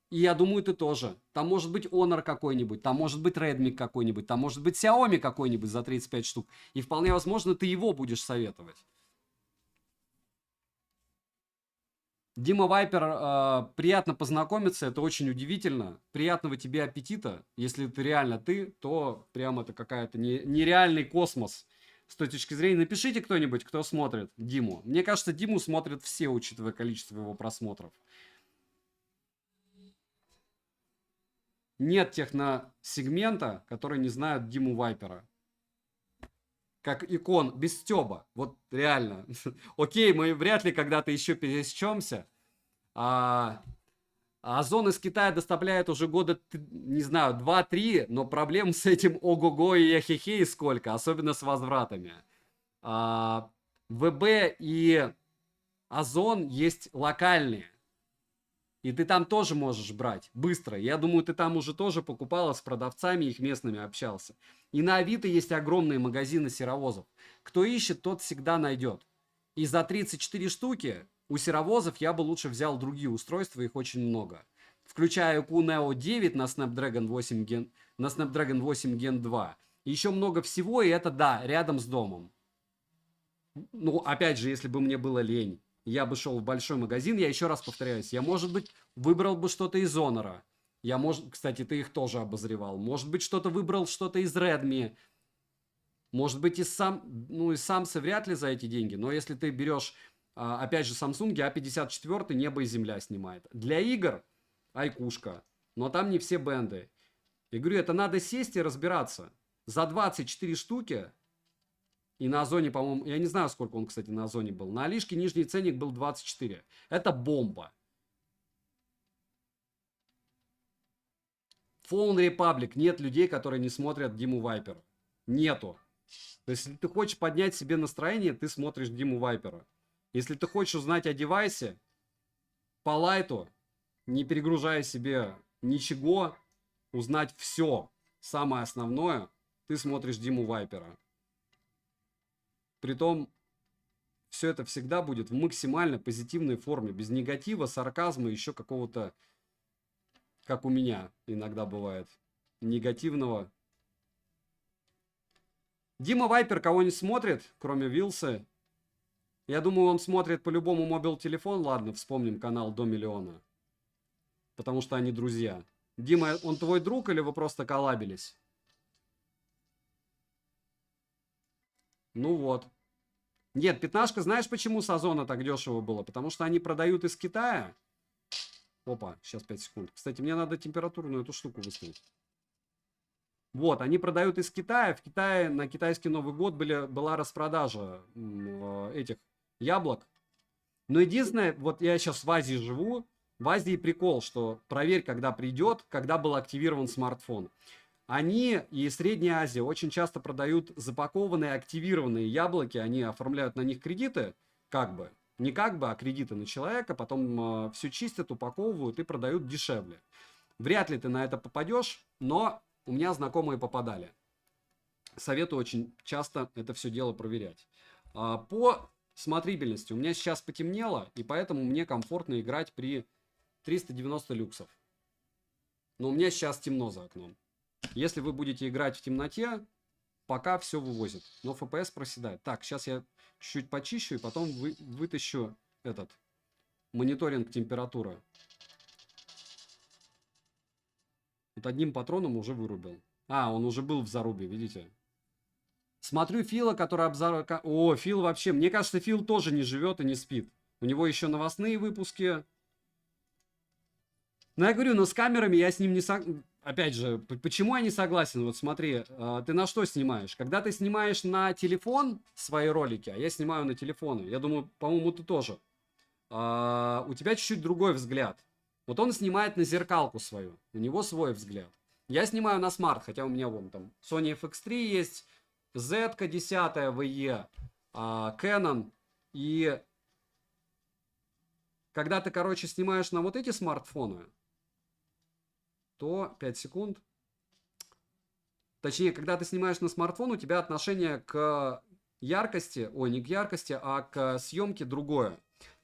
И я думаю, ты тоже. Там может быть Honor какой-нибудь, там может быть Redmi какой-нибудь, там может быть Xiaomi какой-нибудь за 35 штук. И вполне возможно, ты его будешь советовать. Дима Вайпер, приятно познакомиться, это очень удивительно. Приятного тебе аппетита. Если ты реально ты, то прям это какая-то нереальный космос. С той точки зрения, напишите кто-нибудь, кто смотрит Диму. Мне кажется, Диму смотрят все, учитывая количество его просмотров. Нет техносегмента, который не знают Диму Вайпера. Как икон, без стёба. Вот реально. Окей, мы вряд ли когда-то еще пересечемся. Озон из Китая доставляет уже года, не знаю, 2-3, но проблем с этим ого-го и ахихей сколько, особенно с возвратами. ВБ и Озон есть локальные. И ты там тоже можешь брать быстро. Я думаю, ты там уже тоже покупала с продавцами, их местными общался. И на Авито есть огромные магазины серовозов. Кто ищет, тот всегда найдет. И за 34 штуки у серовозов я бы лучше взял другие устройства, их очень много. Включая IQ Neo 9 на Snapdragon 8 Gen 2. И еще много всего, и это, да, рядом с домом. Ну, опять же, если бы мне было лень, я бы шел в большой магазин, я еще раз повторяюсь, я, может быть, выбрал бы что-то из Honor. Кстати, ты их тоже обозревал. Может быть, выбрал что-то из Redmi. Может быть, из Samsung вряд ли за эти деньги. Но если ты берешь, опять же, Samsung A54, небо и земля снимает. Для игр айкушка. Но там не все бенды. Я говорю, это надо сесть и разбираться. За 24 штуки... И на Озоне, по-моему, я не знаю, сколько он, кстати, на Озоне был. На Алишке нижний ценник был 24. Это бомба. Fallen Republic. Нет людей, которые не смотрят Диму Вайпера. Нету. То есть, если ты хочешь поднять себе настроение, ты смотришь Диму Вайпера. Если ты хочешь узнать о девайсе, по лайту, не перегружая себе ничего, узнать все самое основное, ты смотришь Диму Вайпера. Притом, все это всегда будет в максимально позитивной форме, без негатива, сарказма, еще какого-то, как у меня иногда бывает, негативного. Дима Вайпер кого-нибудь смотрит, кроме Вилса? Я думаю, он смотрит по-любому мобил-телефон. Ладно, вспомним канал до миллиона. Потому что они друзья. Дима, он твой друг или вы просто коллабились? Ну вот. Нет, пятнашка, знаешь, почему с Озона так дешево было? Потому что они продают из Китая. Опа, сейчас 5 секунд. Кстати, мне надо температурную эту штуку выставить. Вот, они продают из Китая. В Китае на китайский Новый год была распродажа этих яблок. Но единственное, вот я сейчас в Азии живу. В Азии прикол, что проверь, когда придет, когда был активирован смартфон. Они и Средняя Азия очень часто продают запакованные, активированные яблоки. Они оформляют на них кредиты, как бы. Не как бы, а кредиты на человека. Потом все чистят, упаковывают и продают дешевле. Вряд ли ты на это попадешь, но у меня знакомые попадали. Советую очень часто это все дело проверять. По смотрибельности у меня сейчас потемнело, и поэтому мне комфортно играть при 390 люксов. Но у меня сейчас темно за окном. Если вы будете играть в темноте, пока все вывозит. Но FPS проседает. Так, сейчас я чуть-чуть почищу и потом вытащу этот мониторинг температуры. Вот одним патроном уже вырубил. А, он уже был в зарубе, видите? Смотрю Фила, который обзор... О, Фил вообще... Мне кажется, Фил тоже не живет и не спит. У него еще новостные выпуски. Но я говорю, но с камерами я с ним не согласен. Опять же, почему я не согласен? Вот смотри, ты на что снимаешь? Когда ты снимаешь на телефон свои ролики, а я снимаю на телефоны, я думаю, по-моему, ты тоже, у тебя чуть-чуть другой взгляд. Вот он снимает на зеркалку свою, у него свой взгляд. Я снимаю на смарт, хотя у меня вон там Sony FX3 есть, Z-10 VE, Canon. И когда ты, короче, снимаешь на вот эти смартфоны, то 5 секунд. Точнее, когда ты снимаешь на смартфон, у тебя отношение к яркости, ой, не к яркости, а к съемке другое.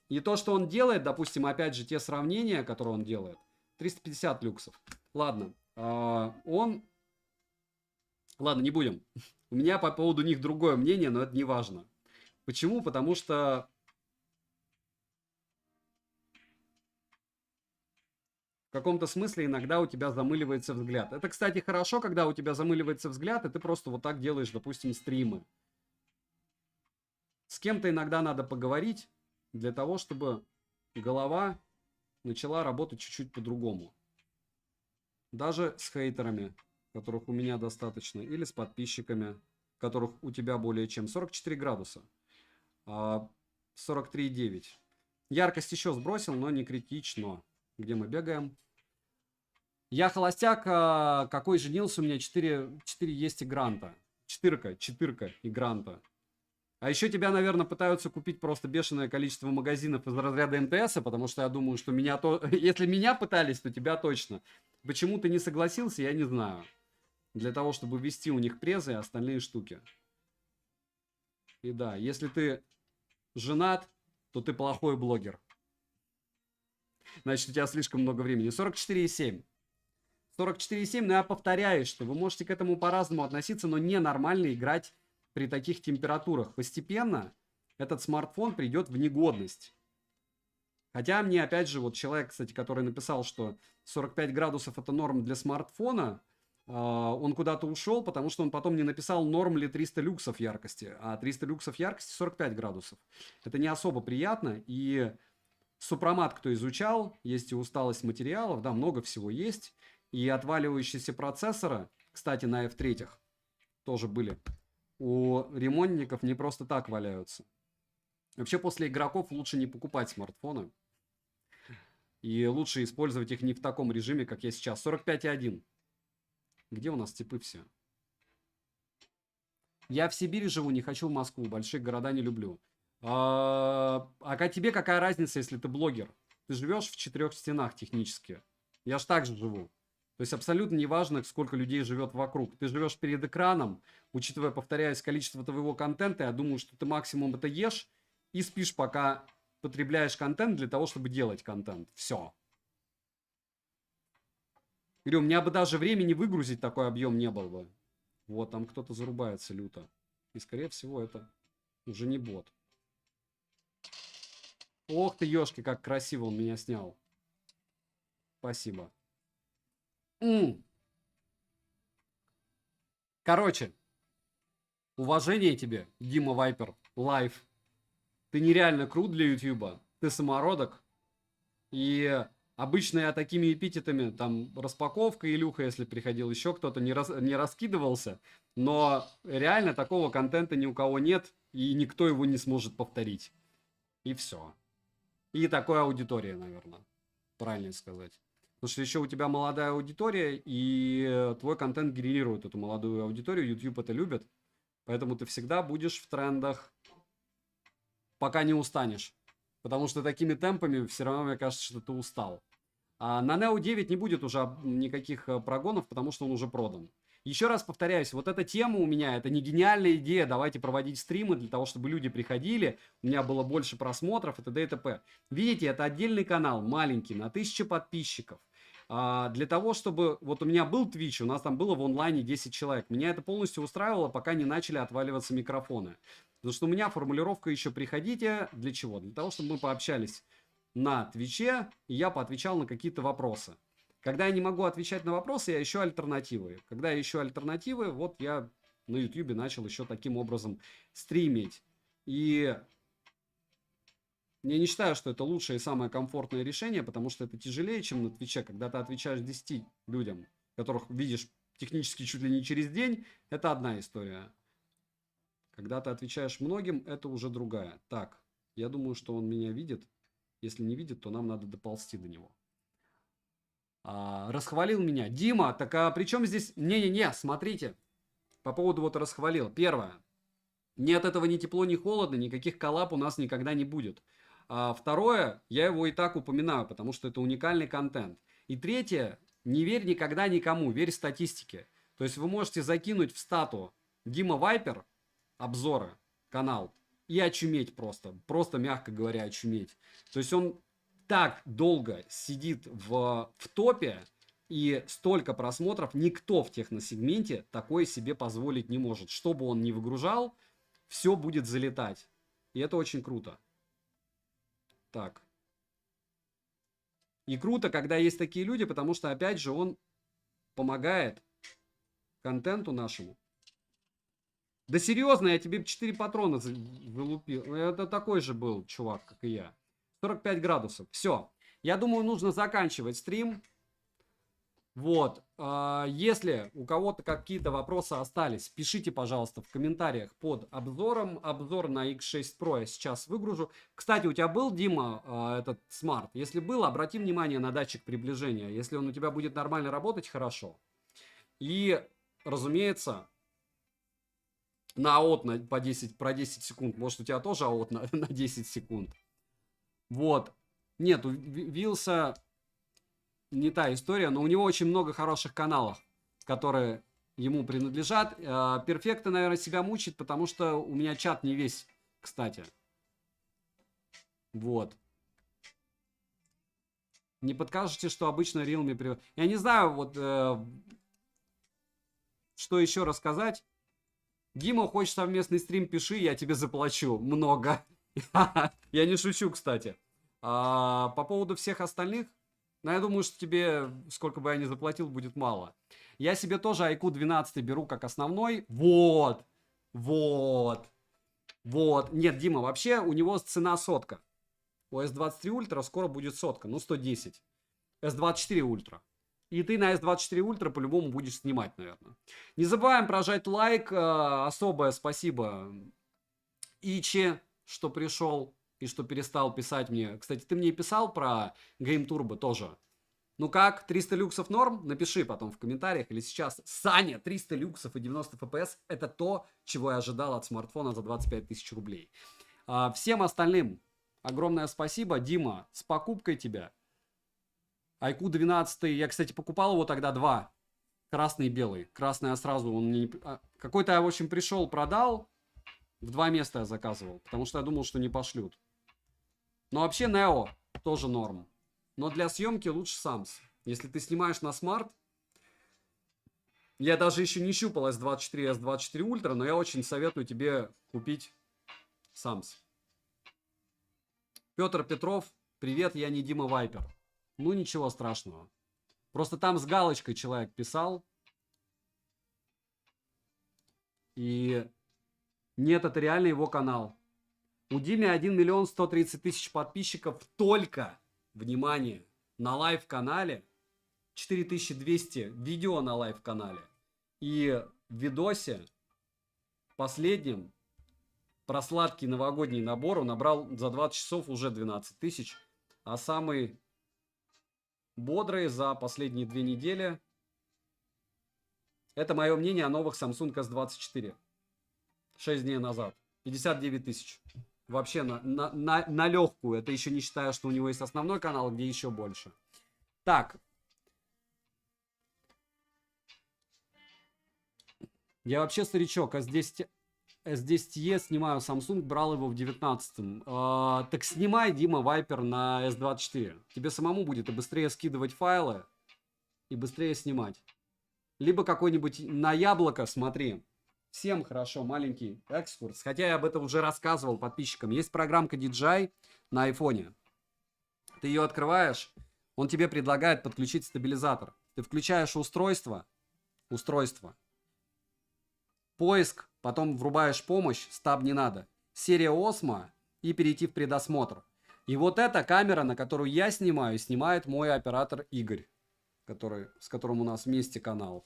И то, что он делает, допустим, опять же, те сравнения, которые он делает, 350 люксов. Ладно, Ладно, не будем. У меня по поводу них другое мнение, но это не важно. Почему? Потому что в каком-то смысле иногда у тебя замыливается взгляд. Это, кстати, хорошо, когда у тебя замыливается взгляд, и ты просто вот так делаешь, допустим, стримы. С кем-то иногда надо поговорить для того, чтобы голова начала работать чуть-чуть по-другому. Даже с хейтерами, которых у меня достаточно, или с подписчиками, которых у тебя более чем 44 градуса. 43,9. Яркость еще сбросил, но не критично. Где мы бегаем? Я холостяк, какой женился, у меня 4 есть и гранта. Четырка и гранта. А еще тебя, наверное, пытаются купить просто бешеное количество магазинов из разряда МТС, потому что я думаю, что если меня пытались, то тебя точно. Почему ты не согласился, я не знаю. Для того, чтобы ввести у них презы и остальные штуки. И да, если ты женат, то ты плохой блогер. Значит, у тебя слишком много времени. 44,7. 44,7, но я повторяю, что вы можете к этому по-разному относиться, но ненормально играть при таких температурах. Постепенно этот смартфон придет в негодность. Хотя мне, опять же, вот человек, кстати, который написал, что 45 градусов это норм для смартфона, он куда-то ушел, потому что он потом не написал, норм ли 300 люксов яркости. А 300 люксов яркости 45 градусов. Это не особо приятно. И супромат, кто изучал, есть и усталость материалов, да, много всего есть. И отваливающиеся процессоры, кстати, на F3 тоже были, у ремонтников не просто так валяются. Вообще, после игроков лучше не покупать смартфоны. И лучше использовать их не в таком режиме, как я сейчас. 45,1. Где у нас типы все? Я в Сибири живу, не хочу в Москву. Большие города не люблю. А тебе какая разница, если ты блогер? Ты живешь в 4 стенах технически. Я ж так же живу. То есть абсолютно неважно, сколько людей живет вокруг. Ты живешь перед экраном, учитывая, повторяюсь, количество твоего контента, я думаю, что ты максимум это ешь и спишь, пока потребляешь контент для того, чтобы делать контент. Все. Говорю, у меня бы даже времени выгрузить такой объем не было бы. Вот, там кто-то зарубается люто. И, скорее всего, это уже не бот. Ох ты, ёшки, как красиво он меня снял. Спасибо. Короче, уважение тебе, Дима Вайпер, лайв. Ты нереально крут для Ютьюба. Ты самородок. И обычно я такими эпитетами, там, распаковка, Илюха, если приходил, еще кто-то не раскидывался. Но реально такого контента ни у кого нет, и никто его не сможет повторить. И все. И такой аудитория, наверное. Правильно сказать. Потому что еще у тебя молодая аудитория, и твой контент генерирует эту молодую аудиторию. YouTube это любит. Поэтому ты всегда будешь в трендах, пока не устанешь. Потому что такими темпами все равно, мне кажется, что ты устал. А на Neo 9 не будет уже никаких прогонов, потому что он уже продан. Еще раз повторяюсь, вот эта тема у меня, это не гениальная идея, давайте проводить стримы для того, чтобы люди приходили, у меня было больше просмотров и т.д. и т.п. Видите, это отдельный канал, маленький, на 1000 подписчиков. Для того, чтобы... Вот у меня был Twitch, у нас там было в онлайне 10 человек. Меня это полностью устраивало, пока не начали отваливаться микрофоны. Потому что у меня формулировка еще «приходите». Для чего? Для того, чтобы мы пообщались на Твиче, и я поотвечал на какие-то вопросы. Когда я не могу отвечать на вопросы, я ищу альтернативы. Когда я ищу альтернативы, вот я на YouTube начал еще таким образом стримить. И я не считаю, что это лучшее и самое комфортное решение, потому что это тяжелее, чем на Твиче. Когда ты отвечаешь 10 людям, которых видишь технически чуть ли не через день, это одна история. Когда ты отвечаешь многим, это уже другая. Так, я думаю, что он меня видит. Если не видит, то нам надо доползти до него. Расхвалил меня. Дима, так а при чем здесь... Не-не-не, смотрите. По поводу вот расхвалил. Первое. Ни от этого ни тепло, ни холодно, никаких коллаб у нас никогда не будет. Второе, я его и так упоминаю, потому что это уникальный контент. И третье, не верь никогда никому, верь статистике. То есть вы можете закинуть в стату Дима Вайпер, обзоры, канал, и очуметь просто. Просто, мягко говоря, очуметь. То есть он так долго сидит в топе, и столько просмотров никто в техносегменте такое себе позволить не может. Что бы он ни выгружал, все будет залетать. И это очень круто. Так. И круто, когда есть такие люди, потому что, опять же, он помогает контенту нашему. Да серьезно, я тебе 4 патрона залупил. Это такой же был чувак, как и я. 45 градусов. Все. Я думаю, нужно заканчивать стрим. Вот. Если у кого-то какие-то вопросы остались, пишите, пожалуйста, в комментариях под обзором. Обзор на X6 Pro я сейчас выгружу. Кстати, у тебя был, Дима, этот смарт? Если был, обрати внимание на датчик приближения. Если он у тебя будет нормально работать, хорошо. И, разумеется, на АОТ про 10 секунд. Может, у тебя тоже АОТ на 10 секунд. Вот. Нет, у Вилса не та история, но у него очень много хороших каналов, которые ему принадлежат. Перфекта, наверное, себя мучит, потому что у меня чат не весь, кстати. Вот. Не подскажете, что обычно Realme... Я не знаю, вот... что еще рассказать. Дима, хочешь совместный стрим, пиши, я тебе заплачу. Много. Я не шучу, кстати. По поводу всех остальных, но я думаю, что тебе, сколько бы я ни заплатил, будет мало. Я себе тоже IQ 12 беру как основной. Вот. Вот. Вот. Нет, Дима, вообще у него цена сотка. У S23 Ultra скоро будет сотка. Ну, 110. S24 Ultra. И ты на S24 Ultra по-любому будешь снимать, наверное. Не забываем прожать лайк. Особое спасибо Ичи, что пришел и что перестал писать мне. Кстати, ты мне писал про Game Turbo тоже. Ну как, 300 люксов норм? Напиши потом в комментариях или сейчас. Саня, 300 люксов и 90 FPS — это то, чего я ожидал от смартфона за 25 тысяч рублей. Всем остальным огромное спасибо. Дима, с покупкой тебя. IQ 12, я, кстати, покупал его тогда два. Красный и белый. Красный я сразу, он мне какой-то я, в общем, пришел, продал. В 2 места я заказывал, потому что я думал, что не пошлют. Но вообще Neo тоже норм. Но для съемки лучше Sams. Если ты снимаешь на смарт, я даже еще не щупал S24 и S24 Ultra, но я очень советую тебе купить Sams. Петр Петров, привет, я не Дима Вайпер. Ну ничего страшного. Просто там с галочкой человек писал. И нет, это реально его канал. У Димы 1 130 000 подписчиков только, внимание, на лайв-канале. 4200 видео на лайв-канале. И в видосе последнем про сладкий новогодний набор он набрал за 20 часов уже 12 000. А самый бодрый за последние 2 недели это мое мнение о новых Samsung S24. 6 дней назад. 59 000. Вообще на легкую. Это еще не считая, что у него есть основной канал, где еще больше. Так. Я вообще старичок. S10e снимаю Samsung. Брал его в 19-м. Так снимай, Дима, Viper на S24. Тебе самому будет и быстрее скидывать файлы, и быстрее снимать. Либо какой-нибудь на яблоко, смотри. Всем хорошо, маленький экскурс. Хотя я об этом уже рассказывал подписчикам. Есть программка DJI на айфоне. Ты ее открываешь, он тебе предлагает подключить стабилизатор. Ты включаешь устройство, поиск, потом врубаешь помощь, стаб не надо. Серия Osmo и перейти в предосмотр. И вот эта камера, на которую я снимаю, снимает мой оператор Игорь, с которым у нас вместе канал.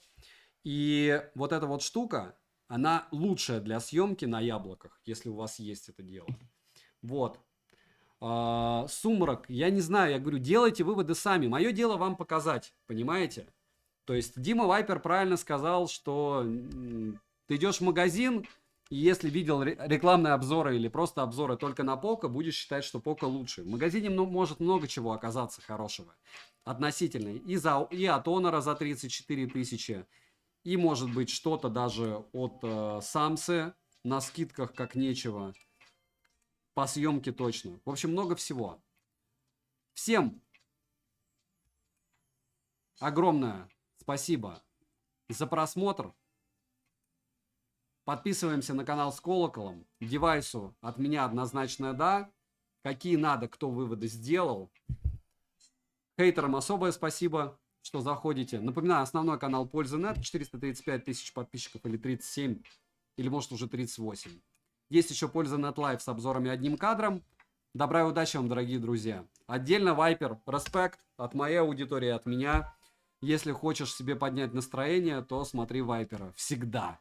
И вот эта вот штука, она лучшая для съемки на яблоках, если у вас есть это дело. Вот. Сумрак, я не знаю, я говорю, делайте выводы сами. Мое дело вам показать, понимаете? То есть Дима Вайпер правильно сказал, что ты идешь в магазин, и если видел рекламные обзоры или просто обзоры только на Poco, будешь считать, что Poco лучше. В магазине может много чего оказаться хорошего. Относительно. И от Honor за 34 000. И может быть что-то даже от Samsung на скидках как нечего. По съемке точно. В общем, много всего. Всем огромное спасибо за просмотр. Подписываемся на канал с колоколом. Девайсу от меня однозначное да. Какие надо, кто выводы сделал. Хейтерам особое спасибо, что заходите. Напоминаю, основной канал Пользы.нет, 435 000 подписчиков или 37, или может уже 38. Есть еще Польза.нет Live с обзорами одним кадром. Добра и удачи вам, дорогие друзья. Отдельно Вайпер, респект от моей аудитории, от меня. Если хочешь себе поднять настроение, то смотри Вайпера. Всегда.